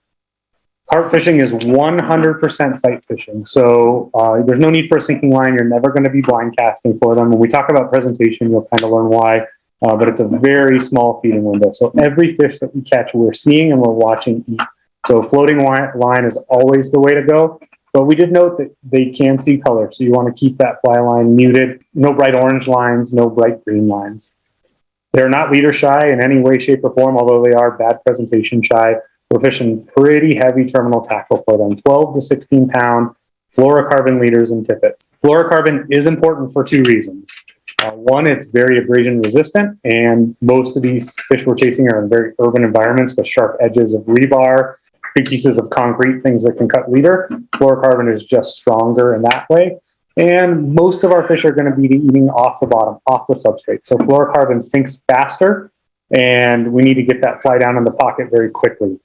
Carp fishing is 100% sight fishing, so there's no need for a sinking line. You're never going to be blind casting for them. When we talk about presentation, you'll kind of learn why, but it's a very small feeding window. So every fish that we catch, we're seeing and we're watching eat. So floating line is always the way to go, but we did note that they can see color, so you want to keep that fly line muted. No bright orange lines, no bright green lines. They're not leader shy in any way, shape, or form, although they are bad presentation shy. We're fishing pretty heavy terminal tackle for them, 12 to 16 pound fluorocarbon leaders and tippet. Fluorocarbon is important for 2 reasons. One, it's very abrasion resistant, and most of these fish we're chasing are in very urban environments with sharp edges of rebar, big pieces of concrete, things that can cut leader. Fluorocarbon is just stronger in that way. And most of our fish are going to be eating off the bottom, off the substrate. So fluorocarbon sinks faster, and we need to get that fly down in the pocket very quickly.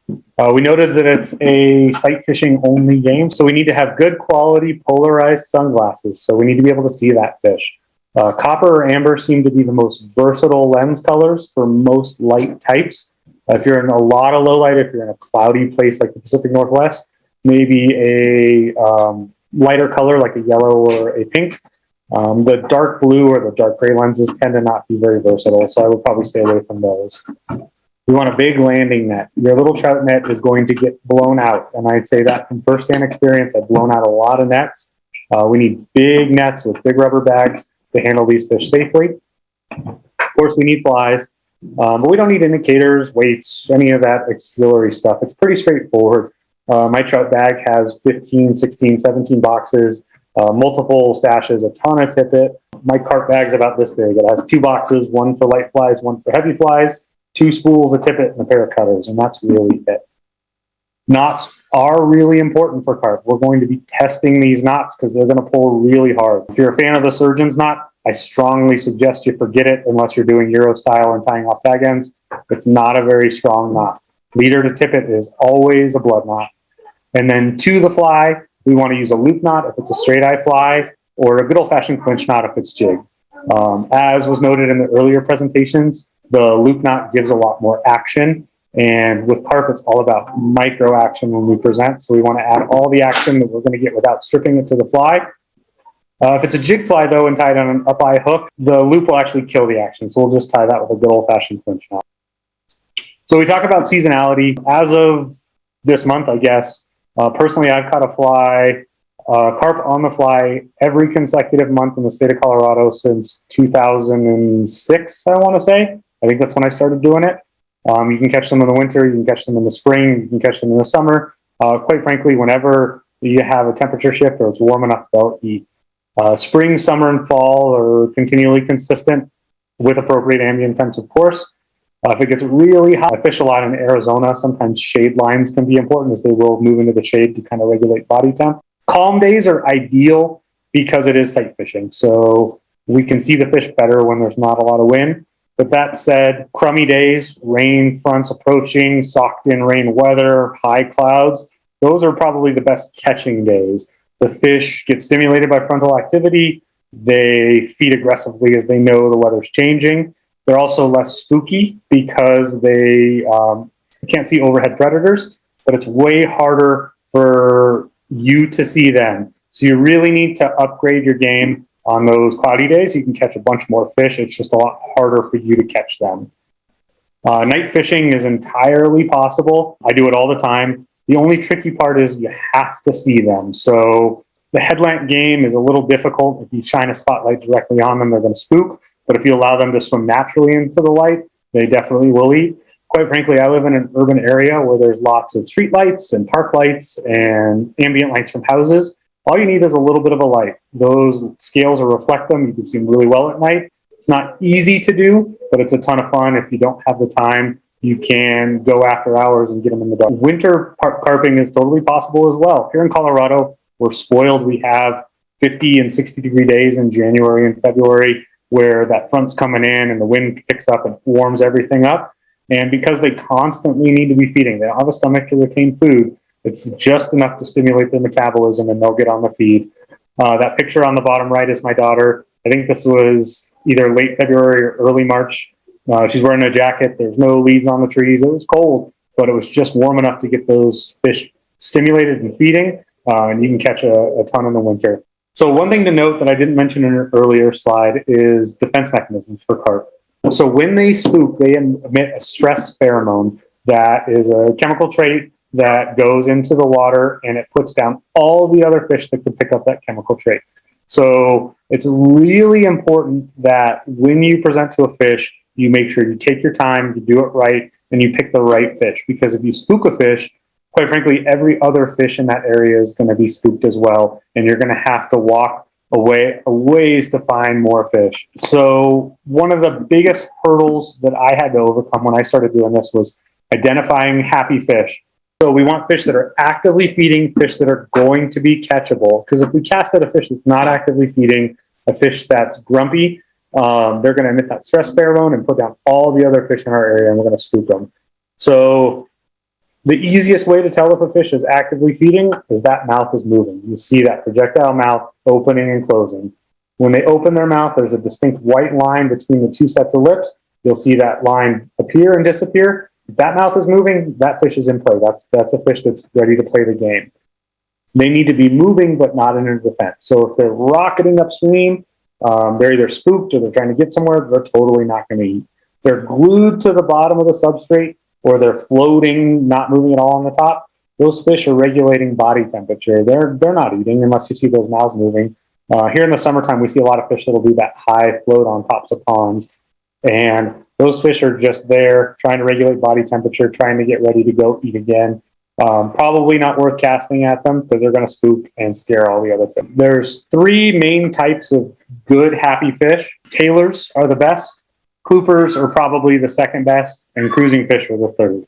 We noted that it's a sight fishing only game, so we need to have good quality polarized sunglasses. So we need to be able to see that fish. Copper or amber seem to be the most versatile lens colors for most light types. If you're in a lot of low light, if you're in a cloudy place like the Pacific Northwest, maybe a lighter color like a yellow or a pink. The dark blue or the dark gray lenses tend to not be very versatile, so I would probably stay away from those. We want a big landing net. Your little trout net is going to get blown out, and I say that from firsthand experience. I've blown out a lot of nets. We need big nets with big rubber bags to handle these fish safely. Of course, we need flies, but we don't need indicators, weights, any of that auxiliary stuff. It's pretty straightforward. My trout bag has 15, 16, 17 boxes, multiple stashes, a ton of tippet. My carp bag's about this big. It has 2 boxes, one for light flies, one for heavy flies, 2 spools, a tippet, and a pair of cutters, and that's really it. Knots are really important for carp. We're going to be testing these knots because they're going to pull really hard. If you're a fan of the surgeon's knot, I strongly suggest you forget it unless you're doing Euro style and tying off tag ends. It's not a very strong knot. Leader to tippet is always a blood knot. And then to the fly, we want to use a loop knot if it's a straight eye fly, or a good old fashioned clinch knot if it's jig. As was noted in the earlier presentations, the loop knot gives a lot more action. And with carp, it's all about micro action when we present. So we want to add all the action that we're going to get without stripping it to the fly. If it's a jig fly, though, and tied on an up-eye hook, the loop will actually kill the action. So we'll just tie that with a good old-fashioned clinch knot. So we talk about seasonality. As of this month, I guess, personally, I've caught a fly, carp on the fly every consecutive month in the state of Colorado since 2006, I want to say. I think that's when I started doing it. You can catch them in the winter, you can catch them in the spring, you can catch them in the summer. Quite frankly, whenever you have a temperature shift or it's warm enough, they'll eat. Spring, summer, and fall are continually consistent with appropriate ambient temps, of course. If it gets really hot, I fish a lot in Arizona. Sometimes shade lines can be important as they will move into the shade to kind of regulate body temp. Calm days are ideal because it is sight fishing. So we can see the fish better when there's not a lot of wind. But that said, crummy days, rain fronts approaching, socked in rain weather, high clouds, those are probably the best catching days. The fish get stimulated by frontal activity. They feed aggressively as they know the weather's changing. They're also less spooky because they can't see overhead predators, but it's way harder for you to see them. So you really need to upgrade your game on those cloudy days. You can catch a bunch more fish. It's just a lot harder for you to catch them. Night fishing is entirely possible. I do it all the time. The only tricky part is you have to see them. So the headlamp game is a little difficult. If you shine a spotlight directly on them, they're going to spook. But if you allow them to swim naturally into the light, they definitely will eat. Quite frankly, I live in an urban area where there's lots of street lights and park lights and ambient lights from houses. All you need is a little bit of a light. Those scales will reflect them. You can see them really well at night. It's not easy to do, but it's a ton of fun. If you don't have the time, you can go after hours and get them in the dark. Winter carping is totally possible as well. Here in Colorado, we're spoiled. We have 50 and 60-degree days in January and February where that front's coming in and the wind picks up and warms everything up. And because they constantly need to be feeding, they don't have a stomach to retain food, it's just enough to stimulate their metabolism and they'll get on the feed. That picture on the bottom right is my daughter. I think this was either late February or early March. She's wearing a jacket. There's no leaves on the trees. It was cold, but it was just warm enough to get those fish stimulated and feeding. And you can catch a ton in the winter. So one thing to note that I didn't mention in an earlier slide is defense mechanisms for carp. So when they spook, they emit a stress pheromone that is a chemical trait that goes into the water and it puts down all the other fish that could pick up that chemical trait. So it's really important that when you present to a fish, you make sure you take your time, you do it right, and you pick the right fish. Because if you spook a fish, quite frankly, every other fish in that area is going to be spooked as well, and you're going to have to walk a ways to find more fish. So one of the biggest hurdles that I had to overcome when I started doing this was identifying happy fish. So we want fish that are actively feeding, fish that are going to be catchable. Because if we cast at a fish that's not actively feeding, a fish that's grumpy, they're going to emit that stress pheromone and put down all the other fish in our area, and we're going to spook them. So the easiest way to tell if a fish is actively feeding is that mouth is moving. You see that projectile mouth opening and closing. When they open their mouth, there's a distinct white line between the two sets of lips. You'll see that line appear and disappear. If that mouth is moving, that fish is in play. That's a fish that's ready to play the game. They need to be moving, but not in a defense. So if they're rocketing upstream, they're either spooked or they're trying to get somewhere, they're totally not going to eat. They're glued to the bottom of the substrate, or they're floating, not moving at all on the top. Those fish are regulating body temperature. They're not eating unless you see those mouths moving. Here in the summertime, we see a lot of fish that'll do that high float on tops of ponds. And those fish are just there trying to regulate body temperature, trying to get ready to go eat again. Probably not worth casting at them because they're going to spook and scare all the other fish. There's three main types of good, happy fish. Tailors are the best. Cloopers are probably the second best, and cruising fish are the third.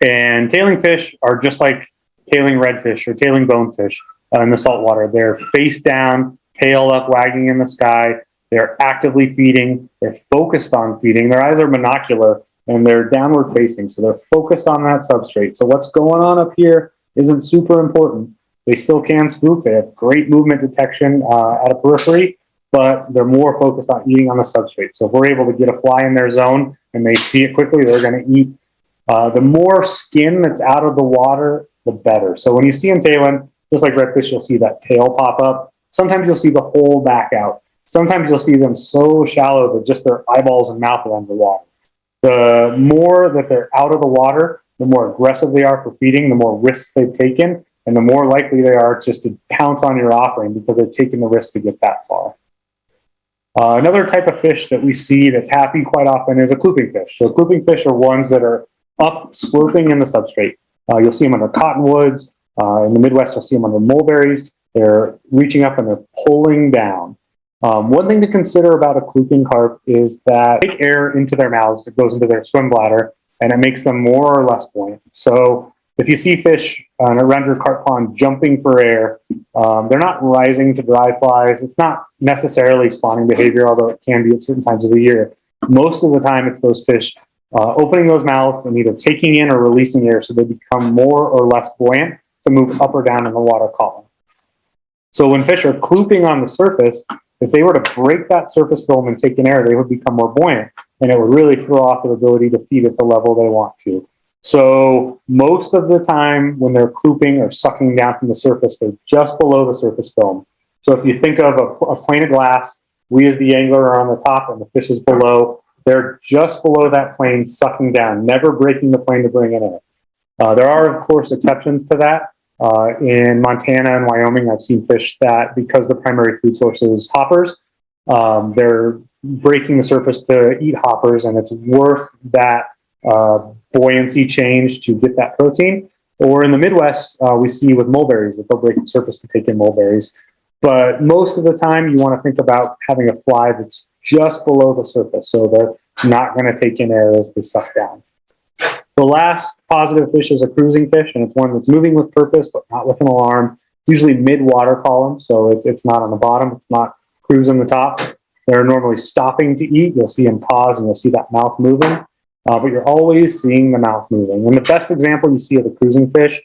And tailing fish are just like tailing redfish or tailing bonefish in the saltwater. They're face down, tail up, wagging in the sky. They're actively feeding. They're focused on feeding. Their eyes are monocular and they're downward facing. So they're focused on that substrate. So what's going on up here isn't super important. They still can spook. They have great movement detection at a periphery, but they're more focused on eating on the substrate. So if we're able to get a fly in their zone and they see it quickly, they're going to eat. The more skin that's out of the water, the better. So when you see them tailing, just like redfish, you'll see that tail pop up. Sometimes you'll see the whole back out. Sometimes you'll see them so shallow that just their eyeballs and mouth are underwater. The more that they're out of the water, the more aggressive they are for feeding, the more risks they've taken, and the more likely they are just to pounce on your offering because they've taken the risk to get that far. Another type of fish that we see that's happy quite often is a clooping fish. So clooping fish are ones that are up slurping in the substrate. You'll see them under cottonwoods. In the Midwest, you'll see them under mulberries. They're reaching up and they're pulling down. One thing to consider about a clooping carp is that they take air into their mouths. It goes into their swim bladder and it makes them more or less buoyant. So if you see fish around your carp pond jumping for air, they're not rising to dry flies. It's not necessarily spawning behavior, although it can be at certain times of the year. Most of the time, it's those fish opening those mouths and either taking in or releasing air so they become more or less buoyant to move up or down in the water column. So when fish are clooping on the surface, if they were to break that surface film and take in air, they would become more buoyant, and it would really throw off their ability to feed at the level they want to. So most of the time when they're clooping or sucking down from the surface, they're just below the surface film. So if you think of a plane of glass, we as the angler are on the top and the fish is below. They're just below that plane, sucking down, never breaking the plane to bring it in. There are, of course, exceptions to that. In Montana and Wyoming, I've seen fish that, because the primary food source is hoppers, they're breaking the surface to eat hoppers, and it's worth that buoyancy change to get that protein. Or in the Midwest, we see with mulberries that they'll break the surface to take in mulberries. But most of the time, you want to think about having a fly that's just below the surface, so they're not going to take in air as they suck down. The last positive fish is a cruising fish, and it's one that's moving with purpose, but not with an alarm. Usually mid-water column, so it's not on the bottom, it's not cruising the top. They're normally stopping to eat. You'll see them pause, and you'll see that mouth moving, but you're always seeing the mouth moving. And the best example you see of the cruising fish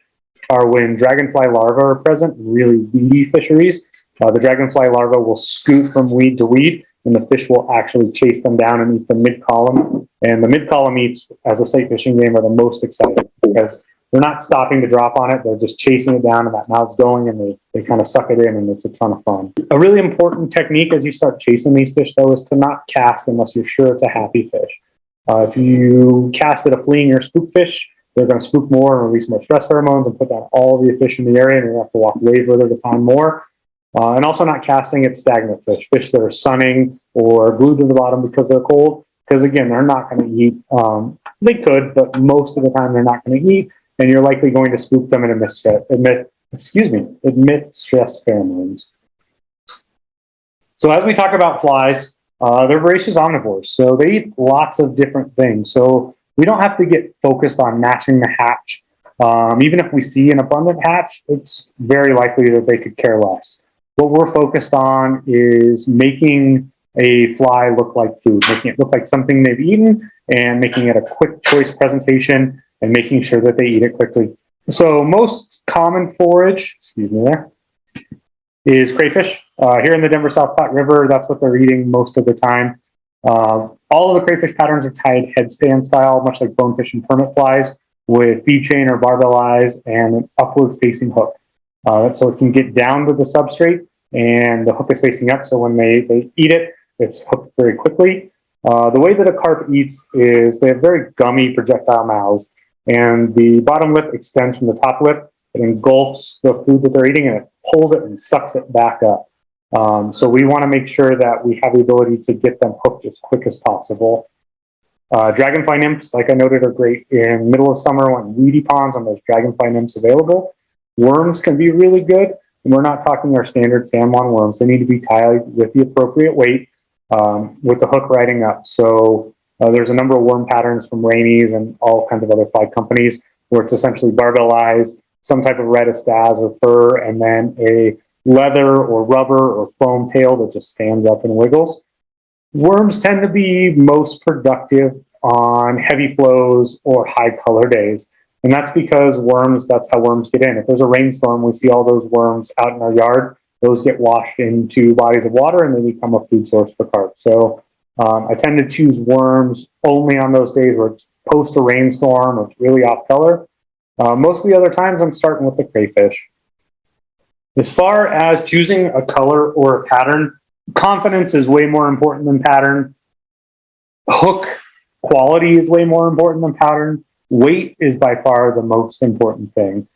are when dragonfly larvae are present in really weedy fisheries. The dragonfly larvae will scoot from weed to weed, and the fish will actually chase them down and eat the mid-column. And the mid-column eats, as a sight fishing game, are the most exciting because they're not stopping to drop on it. They're just chasing it down, and that mouth's going, and they kind of suck it in, and it's a ton of fun. A really important technique as you start chasing these fish, though, is to not cast unless you're sure it's a happy fish. If you cast at a fleeing or spook fish, they're going to spook more and release more stress hormones and put down all the fish in the area, and you're going to have to walk way further to find more. And also not casting at stagnant fish that are sunning or glued to the bottom because they're cold. Because again, they're not going to eat. They could, but most of the time they're not going to eat, and you're likely going to spook them and emit stress pheromones. So as we talk about flies, they're voracious omnivores, so they eat lots of different things. So we don't have to get focused on matching the hatch. Even if we see an abundant hatch, it's very likely that they could care less. What we're focused on is making a fly look like food, making it look like something they've eaten, and making it a quick choice presentation, and making sure that they eat it quickly. So most common forage, is crayfish. Here in the Denver South Platte River, that's what they're eating most of the time. All of the crayfish patterns are tied headstand style, much like bonefish and permit flies, with feed chain or barbell eyes and an upward facing hook. So it can get down to the substrate, and the hook is facing up, so when they eat it, it's hooked very quickly. The way that a carp eats is they have very gummy projectile mouths, and the bottom lip extends from the top lip. It engulfs the food that they're eating, and it pulls it and sucks it back up. So we want to make sure that we have the ability to get them hooked as quick as possible. Dragonfly nymphs, like I noted, are great in middle of summer when weedy ponds and there's dragonfly nymphs available. Worms can be really good, and we're not talking our standard salmon worms. They need to be tied with the appropriate weight, with the hook riding up. So there's a number of worm patterns from Rainey's and all kinds of other fly companies where it's essentially barbell eyes, some type of red staz or fur, and then a leather or rubber or foam tail that just stands up and wiggles. Worms tend to be most productive on heavy flows or high color days. And that's because that's how worms get in. If there's a rainstorm, we see all those worms out in our yard. Those get washed into bodies of water, and they become a food source for carp. So I tend to choose worms only on those days where it's post a rainstorm or it's really off color. Most of the other times, I'm starting with the crayfish. As far as choosing a color or a pattern, confidence is way more important than pattern. Hook quality is way more important than pattern. Weight is by far the most important thing.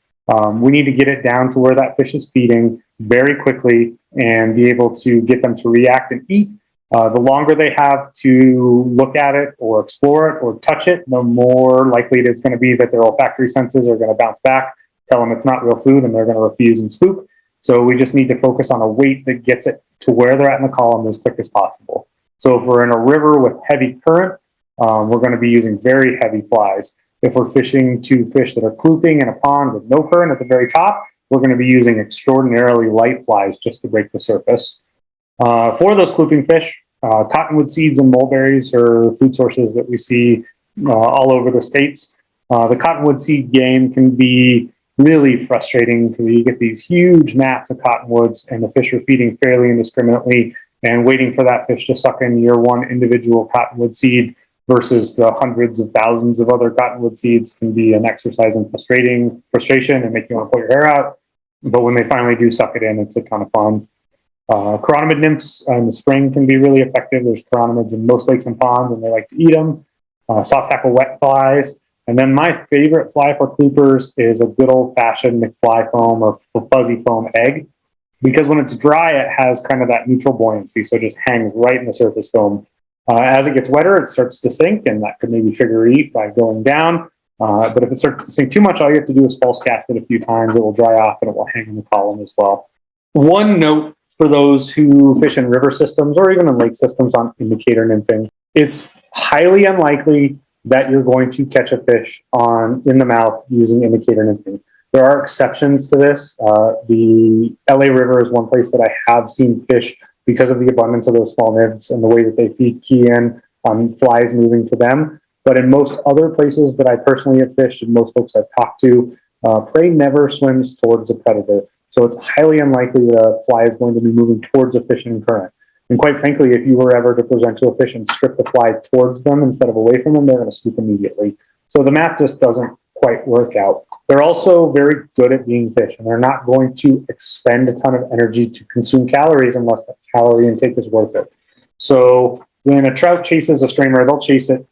We need to get it down to where that fish is feeding very quickly and be able to get them to react and eat. The longer they have to look at it or explore it or touch it, the more likely it is going to be that their olfactory senses are going to bounce back, tell them it's not real food, and they're going to refuse and spook. So we just need to focus on a weight that gets it to where they're at in the column as quick as possible. So if we're in a river with heavy current, we're going to be using very heavy flies. If we're fishing to fish that are klooping in a pond with no current at the very top, we're going to be using extraordinarily light flies just to break the surface. For those klooping fish, cottonwood seeds and mulberries are food sources that we see all over the states. The cottonwood seed game can be really frustrating because you get these huge mats of cottonwoods and the fish are feeding fairly indiscriminately and waiting for that fish to suck in your one individual cottonwood seed versus the hundreds of thousands of other cottonwood seeds can be an exercise in frustration and make you want to pull your hair out. But when they finally do suck it in, it's a ton of fun. Chironomid nymphs in the spring can be really effective. There's chironomids in most lakes and ponds, and they like to eat them. Soft tackle wet flies. And then my favorite fly for kloopers is a good old-fashioned McFly foam or fuzzy foam egg. Because when it's dry, it has kind of that neutral buoyancy, so it just hangs right in the surface foam. As it gets wetter, it starts to sink, and that could maybe trigger eat by going down. But if it starts to sink too much, all you have to do is false cast it a few times. It will dry off and it will hang in the column as well. One note for those who fish in river systems or even in lake systems on indicator nymphing, it's highly unlikely that you're going to catch a fish in the mouth using indicator nymphing. There are exceptions to this. The LA River is one place that I have seen fish because of the abundance of those small nymphs and the way that they key in on flies moving to them. But in most other places that I personally have fished and most folks I've talked to, prey never swims towards a predator. So it's highly unlikely that a fly is going to be moving towards a fishing current. And quite frankly, if you were ever to present to a fish and strip the fly towards them instead of away from them, they're going to swoop immediately. So the math just doesn't quite work out. They're also very good at being fish, and they're not going to expend a ton of energy to consume calories unless that calorie intake is worth it. So when a trout chases a streamer, they'll chase it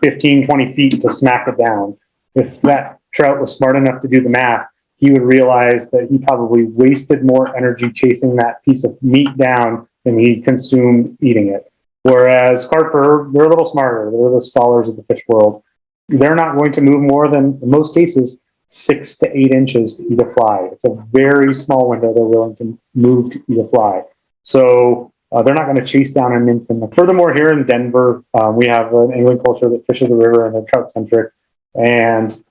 15, 20 feet to smack it down. If that trout was smart enough to do the math, he would realize that he probably wasted more energy chasing that piece of meat down than he consumed eating it. Whereas carper, they're a little smarter. They're the scholars of the fish world. They're not going to move more than, in most cases, 6 to 8 inches to eat a fly. It's a very small window they're willing to move to eat a fly. So they're not going to chase down a nymph. Furthermore, here in Denver, we have an angling culture that fishes the river and they're trout centric. And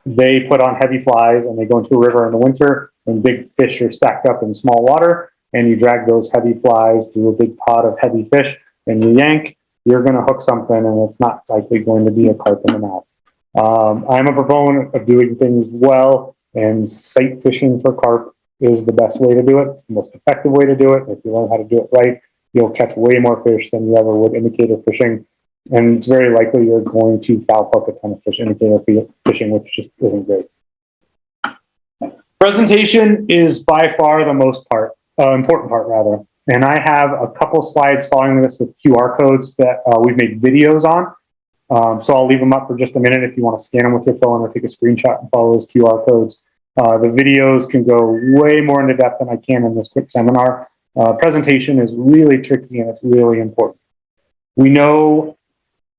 they put on heavy flies and they go into a river in the winter and big fish are stacked up in small water. And you drag those heavy flies through a big pot of heavy fish and you yank, you're going to hook something and it's not likely going to be a carp in the mouth. I'm a proponent of doing things well, and sight fishing for carp is the best way to do it. It's the most effective way to do it. If you learn how to do it right, you'll catch way more fish than you ever would indicator fishing. And it's very likely you're going to foul hook a ton of fish indicator fishing, which just isn't great. Presentation is by far the most important part rather. And I have a couple slides following this with QR codes that we've made videos on. So I'll leave them up for just a minute if you want to scan them with your phone or take a screenshot and follow those QR codes. The videos can go way more into depth than I can in this quick seminar. Presentation is really tricky and it's really important. We know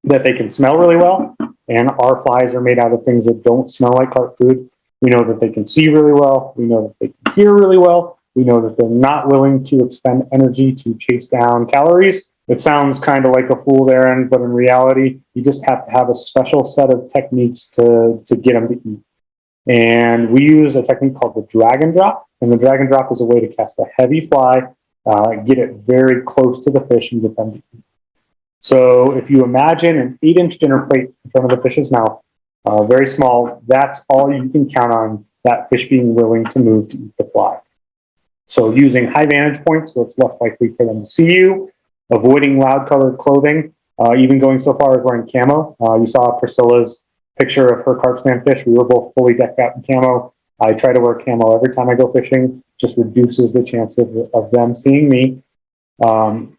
that they can smell really well, and our flies are made out of things that don't smell like carp food. We know that they can see really well. We know that they can hear really well. We know that they're not willing to expend energy to chase down calories. It sounds kind of like a fool's errand, but in reality, you just have to have a special set of techniques to get them to eat. And we use a technique called the drag and drop. And the drag and drop is a way to cast a heavy fly, get it very close to the fish and get them to eat. So if you imagine an 8-inch dinner plate in front of the fish's mouth, very small, that's all you can count on that fish being willing to move to eat the fly. So using high vantage points, so it's less likely for them to see you, avoiding loud colored clothing, even going so far as wearing camo. You saw Priscilla's picture of her carp stand fish. We were both fully decked out in camo. I try to wear camo every time I go fishing, just reduces the chance of them seeing me.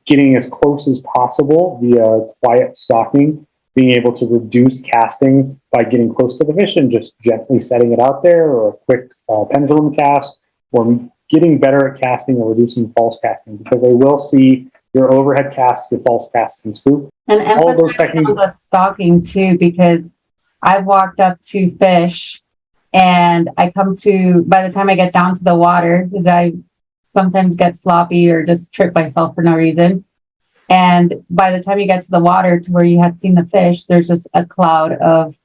Getting as close as possible via quiet stalking, being able to reduce casting by getting close to the fish and just gently setting it out there, or a quick pendulum cast, or getting better at casting or reducing false casting, because they will see your overhead casts, your false casts, and spook. And all those emphasize techniques. on the stalking too, because I've walked up to fish and by the time I get down to the water, because I sometimes get sloppy or just trip myself for no reason. And by the time you get to the water to where you had seen the fish, there's just a cloud of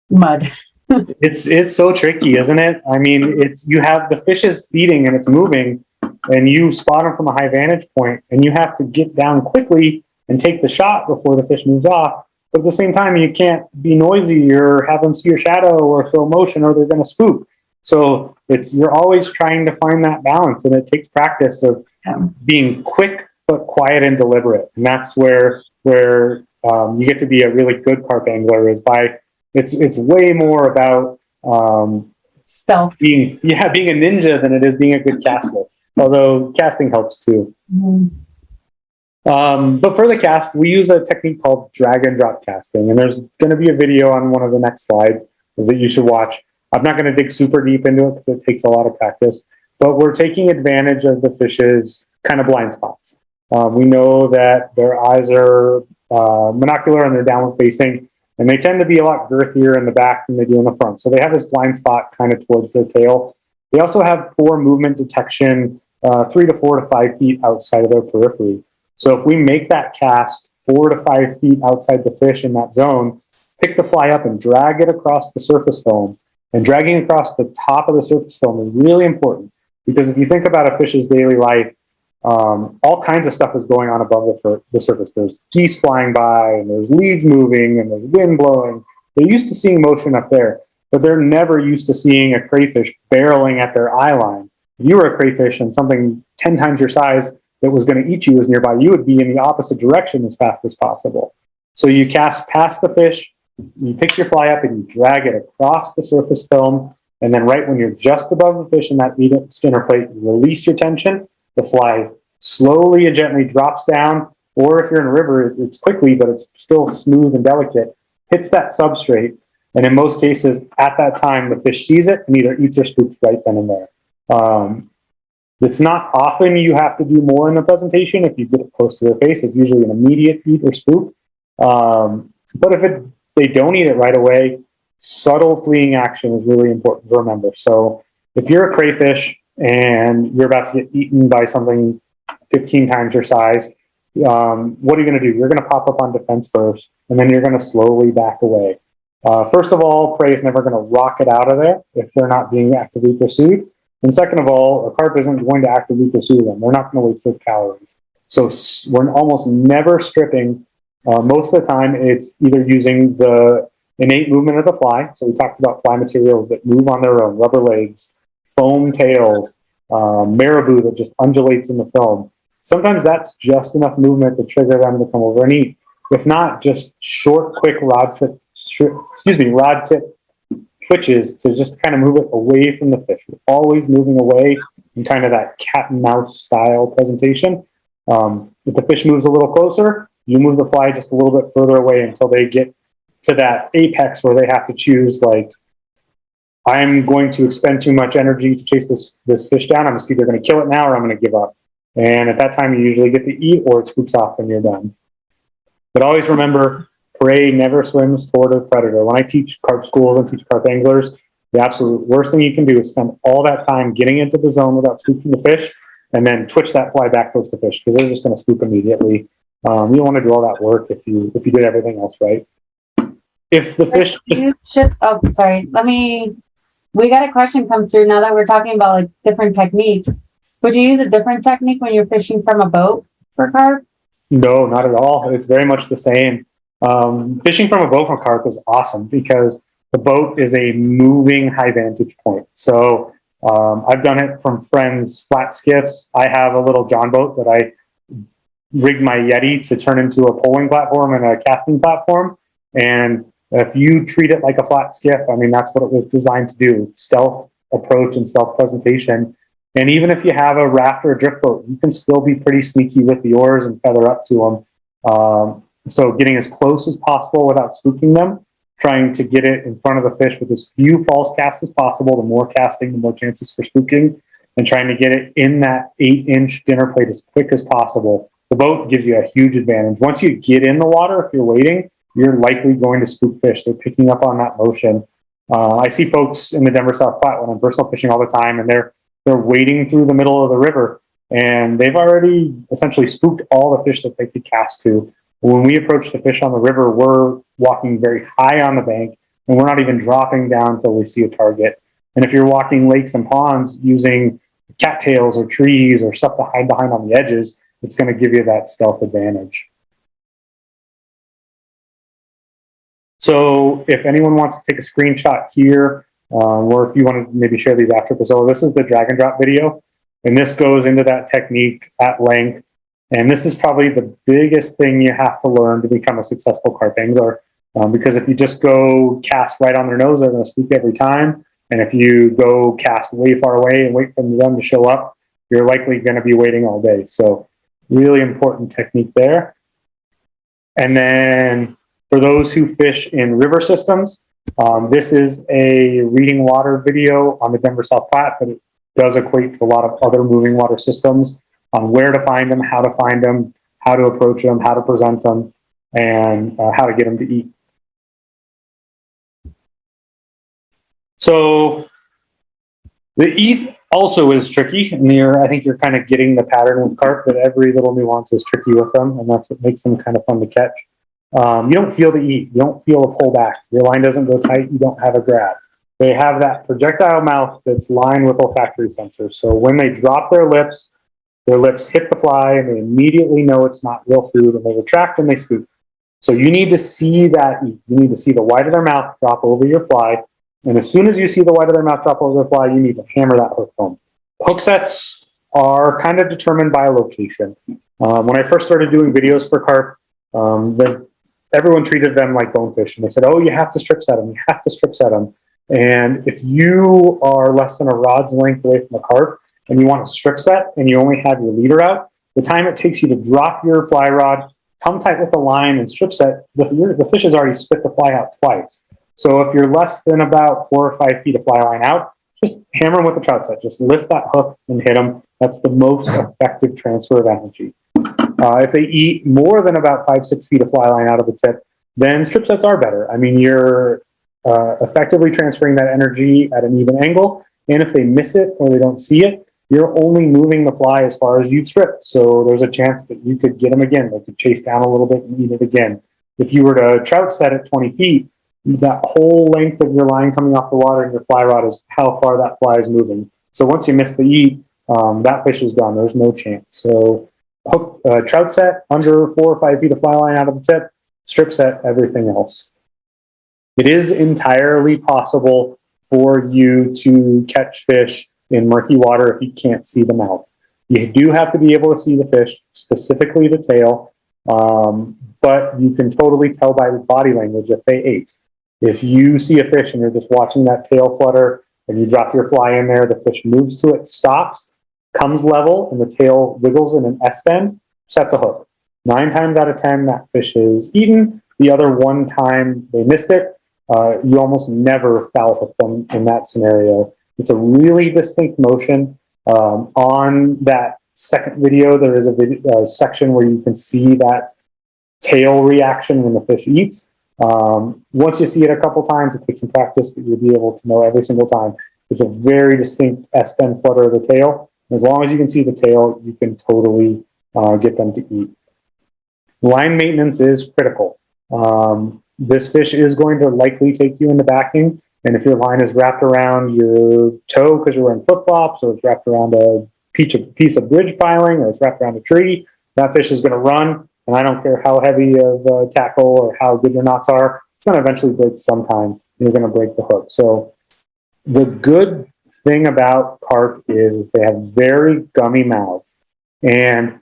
mud. It's so tricky, isn't it? I mean, you have the fish is feeding and it's moving, and you spot them from a high vantage point, and you have to get down quickly and take the shot before the fish moves off. But at the same time, you can't be noisy or have them see your shadow or slow motion, or they're going to spook. So you're always trying to find that balance, and it takes practice of being quick but quiet and deliberate. And that's where you get to be a really good carp angler, is by it's way more about Stealth. being a ninja than it is being a good caster. Although casting helps too. Mm-hmm. But for the cast, we use a technique called drag and drop casting, and there's going to be a video on one of the next slides that you should watch. I'm not going to dig super deep into it because it takes a lot of practice, but we're taking advantage of the fish's kind of blind spots. We know that their eyes are monocular and they're downward facing, and they tend to be a lot girthier in the back than they do in the front. So they have this blind spot kind of towards their tail. They also have poor movement detection 3 to 4 to 5 feet outside of their periphery. So if we make that cast 4 to 5 feet outside the fish in that zone, pick the fly up and drag it across the surface foam. And dragging across the top of the surface foam is really important, because if you think about a fish's daily life, all kinds of stuff is going on above the surface. There's geese flying by, and there's leaves moving, and there's wind blowing. They're used to seeing motion up there, but they're never used to seeing a crayfish barreling at their eye line. If you were a crayfish and something 10 times your size that was going to eat you was nearby, you would be in the opposite direction as fast as possible. So you cast past the fish, you pick your fly up and you drag it across the surface film, and then right when you're just above the fish in that spinner plate, you release your tension, the fly slowly and gently drops down, or if you're in a river, it's quickly, but it's still smooth and delicate, hits that substrate, and in most cases, at that time, the fish sees it and either eats or spooks right then and there. It's not often you have to do more in the presentation. If you get it close to their face, it's usually an immediate eat or spook. But if they don't eat it right away, subtle fleeing action is really important to remember. So if you're a crayfish and you're about to get eaten by something 15 times your size, what are you going to do? You're going to pop up on defense first, and then you're going to slowly back away. First of all, prey is never going to rocket out of there if they're not being actively pursued. And second of all, a carp isn't going to actively pursue them. They're not going to waste those calories. So we're almost never stripping. Most of the time, it's either using the innate movement of the fly. So we talked about fly materials that move on their own, rubber legs, foam tails, marabou that just undulates in the film. Sometimes that's just enough movement to trigger them to come over and eat. If not, just short, quick rod tip twitches to just kind of move it away from the fish. We're always moving away in kind of that cat and mouse style presentation. If the fish moves a little closer, you move the fly just a little bit further away until they get to that apex where they have to choose, like, I'm going to expend too much energy to chase this fish down. I'm just either going to kill it now or I'm going to give up. And at that time, you usually get to eat, or it scoops off and you're done. But always remember, prey never swims toward a predator. When I teach carp schools and teach carp anglers, the absolute worst thing you can do is spend all that time getting into the zone without spooking the fish, and then twitch that fly back towards the fish, because they're just going to spook immediately. You don't want to do all that work if you did everything else right. If the fish we got a question come through now that we're talking about like different techniques. Would you use a different technique when you're fishing from a boat for carp? No, not at all. It's very much the same. Fishing from a boat for carp is awesome because the boat is a moving high vantage point. So I've done it from friends' flat skiffs. I have a little John boat that I rigged my Yeti to turn into a poling platform and a casting platform. And if you treat it like a flat skiff, I mean, that's what it was designed to do: stealth approach and stealth presentation. And even if you have a raft or a drift boat, you can still be pretty sneaky with the oars and feather up to them. So getting as close as possible without spooking them, trying to get it in front of the fish with as few false casts as possible. The more casting, the more chances for spooking, and trying to get it in that 8-inch dinner plate as quick as possible. The boat gives you a huge advantage. Once you get in the water, if you're waiting, you're likely going to spook fish. They're picking up on that motion. I see folks in the Denver South Platte when I'm personal fishing all the time, and they're wading through the middle of the river, and they've already essentially spooked all the fish that they could cast to. When we approach the fish on the river, we're walking very high on the bank, and we're not even dropping down until we see a target. And if you're walking lakes and ponds using cattails or trees or stuff to hide behind on the edges, it's going to give you that stealth advantage. So if anyone wants to take a screenshot here, or if you want to maybe share these after episode, this is the drag and drop video, and this goes into that technique at length. And this is probably the biggest thing you have to learn to become a successful carp angler, because if you just go cast right on their nose, they're going to spook every time. And if you go cast way far away and wait for them to show up, you're likely going to be waiting all day. So really important technique there. And then for those who fish in river systems, this is a reading water video on the Denver South Platte, but it does equate to a lot of other moving water systems on where to find them, how to approach them, how to present them, and how to get them to eat. So the eat also is tricky, and I think you're kind of getting the pattern with carp that every little nuance is tricky with them, and that's what makes them kind of fun to catch. You don't feel the eat, you don't feel a pull back, your line doesn't go tight, you don't have a grab. They have that projectile mouth that's lined with olfactory sensors. So when they drop their lips hit the fly, and they immediately know it's not real food, and they retract and they scoop. So you need to see that eat. You need to see the white of their mouth drop over your fly. And as soon as you see the white of their mouth drop over their fly, you need to hammer that hook home. Hook sets are kind of determined by location. When I first started doing videos for carp, everyone treated them like bonefish. And they said, oh, you have to strip set them. You have to strip set them. And if you are less than a rod's length away from the carp and you want to strip set and you only have your leader out, the time it takes you to drop your fly rod, come tight with the line and strip set, the fish has already spit the fly out twice. So if you're less than about 4 or 5 feet of fly line out, just hammer them with a trout set. Just lift that hook and hit them. That's the most effective transfer of energy. If they eat more than about 5-6 feet of fly line out of the tip, then strip sets are better. I mean, you're effectively transferring that energy at an even angle. And if they miss it or they don't see it, you're only moving the fly as far as you've stripped. So there's a chance that you could get them again. They could chase down a little bit and eat it again. If you were to trout set at 20 feet, that whole length of your line coming off the water and your fly rod is how far that fly is moving. So once you miss the eat, that fish is gone. There's no chance. So hook, trout set under 4 or 5 feet of fly line out of the tip, strip set everything else. It is entirely possible for you to catch fish in murky water if you can't see the mouth. You do have to be able to see the fish, specifically the tail, but you can totally tell by the body language if they ate. If you see a fish and you're just watching that tail flutter and you drop your fly in there, the fish moves to it, stops, comes level, and the tail wiggles in an S-bend, set the hook. 9 times out of 10, that fish is eaten. The other 1 time they missed it, you almost never foul hook them in that scenario. It's a really distinct motion. On that second video, there is a section where you can see that tail reaction when the fish eats. Once you see it a couple times, it takes some practice, but you'll be able to know every single time. It's a very distinct S-bend flutter of the tail. As long as you can see the tail, you can totally get them to eat. Line maintenance is critical. This fish is going to likely take you into backing. And if your line is wrapped around your toe because you're wearing flip-flops, or it's wrapped around a piece of bridge piling, or it's wrapped around a tree, that fish is going to run. And I don't care how heavy of tackle or how good your knots are, it's going to eventually break sometime. And you're going to break the hook. So the good thing about carp is they have very gummy mouths. And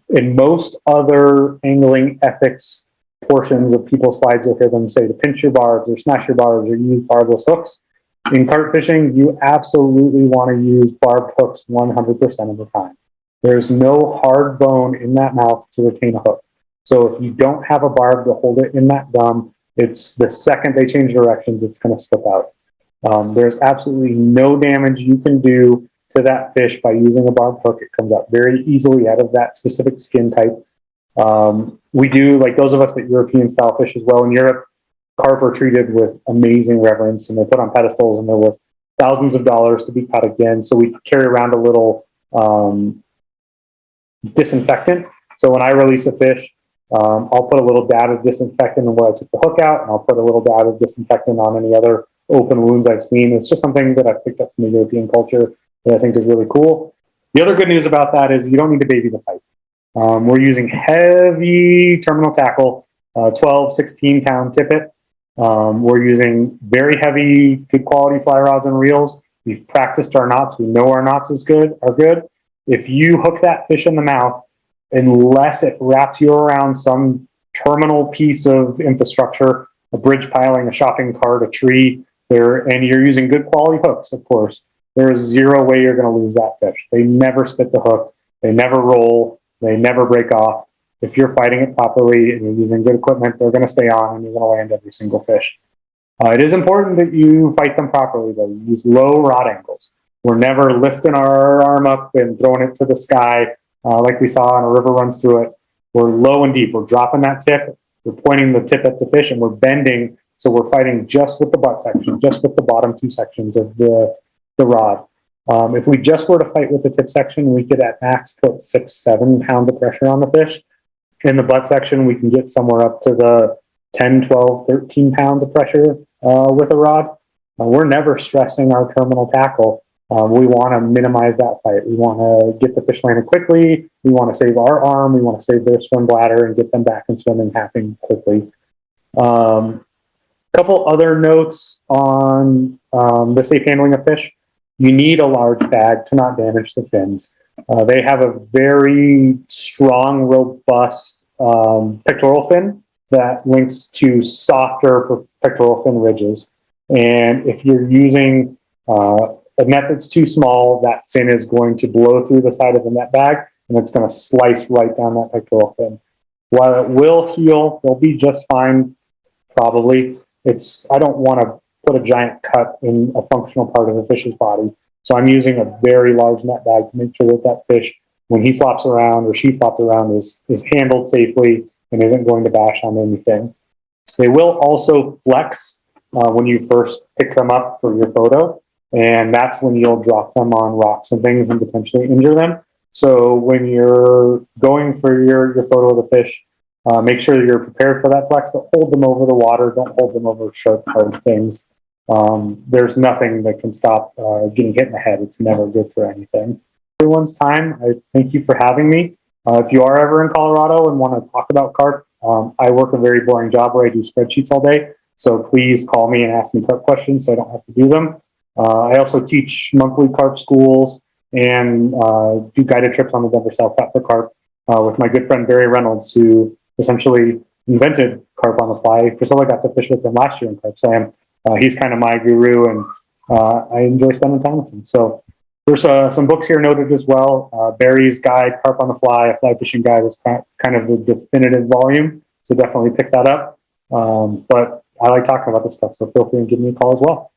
in most other angling ethics portions of people's slides, you'll hear them say to pinch your barbs or smash your barbs or use barbless hooks. In carp fishing, you absolutely want to use barbed hooks 100% of the time. There's no hard bone in that mouth to retain a hook. So if you don't have a barb to hold it in that gum, it's the second they change directions, it's going to slip out. There's absolutely no damage you can do to that fish by using a barbed hook. It comes out very easily out of that specific skin type. We do, like those of us that European style fish as well in Europe, carp are treated with amazing reverence, and they're put on pedestals and they're worth thousands of dollars to be caught again. So we carry around a little disinfectant. So when I release a fish, I'll put a little dab of disinfectant in where I took the hook out, and I'll put a little dab of disinfectant on any other open wounds I've seen. It's just something that I've picked up from the European culture that I think is really cool. The other good news about that is you don't need to baby the pipe. We're using heavy terminal tackle, 12, 16 pound tippet. We're using very heavy, good quality fly rods and reels. We've practiced our knots. We know our knots are good. If you hook that fish in the mouth, unless it wraps you around some terminal piece of infrastructure, a bridge piling, a shopping cart, a tree, and you're using good quality hooks, of course, there is zero way you're going to lose that fish. They never spit the hook. They never roll. They never break off. If you're fighting it properly and you're using good equipment, they're going to stay on and you're going to land every single fish. It is important that you fight them properly, though. You use low rod angles. We're never lifting our arm up and throwing it to the sky like we saw and a river runs through it. We're low and deep. We're dropping that tip. We're pointing the tip at the fish, and we're bending So we're fighting just with the butt section, just with the bottom two sections of the rod. If we just were to fight with the tip section, we could at max put 6-7 pounds of pressure on the fish. In the butt section, we can get somewhere up to the 10, 12, 13 pounds of pressure with a rod. We're never stressing our terminal tackle. We want to minimize that fight. We want to get the fish landed quickly. We want to save our arm. We want to save their swim bladder and get them back and swimming happy quickly. Couple other notes on the safe handling of fish. You need a large bag to not damage the fins. They have a very strong, robust pectoral fin that links to softer pectoral fin ridges. And if you're using a net that's too small, that fin is going to blow through the side of the net bag and it's going to slice right down that pectoral fin. While it will heal, they'll be just fine, probably. I don't want to put a giant cut in a functional part of the fish's body. So I'm using a very large net bag to make sure that fish, when he flops around or she flops around, is handled safely and isn't going to bash on anything. They will also flex when you first pick them up for your photo, and that's when you'll drop them on rocks and things and potentially injure them. So when you're going for your photo of the fish, make sure that you're prepared for that flex, but hold them over the water. Don't hold them over sharp, hard things. There's nothing that can stop getting hit in the head. It's never good for anything. Everyone's time. I thank you for having me. If you are ever in Colorado and want to talk about carp, I work a very boring job where I do spreadsheets all day. So please call me and ask me carp questions so I don't have to do them. I also teach monthly carp schools and do guided trips on the Denver South Platte for carp with my good friend Barry Reynolds, who essentially invented carp on the fly. Priscilla got to fish with him last year in Carp Slam. He's kind of my guru, and I enjoy spending time with him. So there's some books here noted as well. Barry's guide, Carp on the Fly, a fly fishing guide, is kind of the definitive volume. So definitely pick that up. But I like talking about this stuff, so feel free and give me a call as well.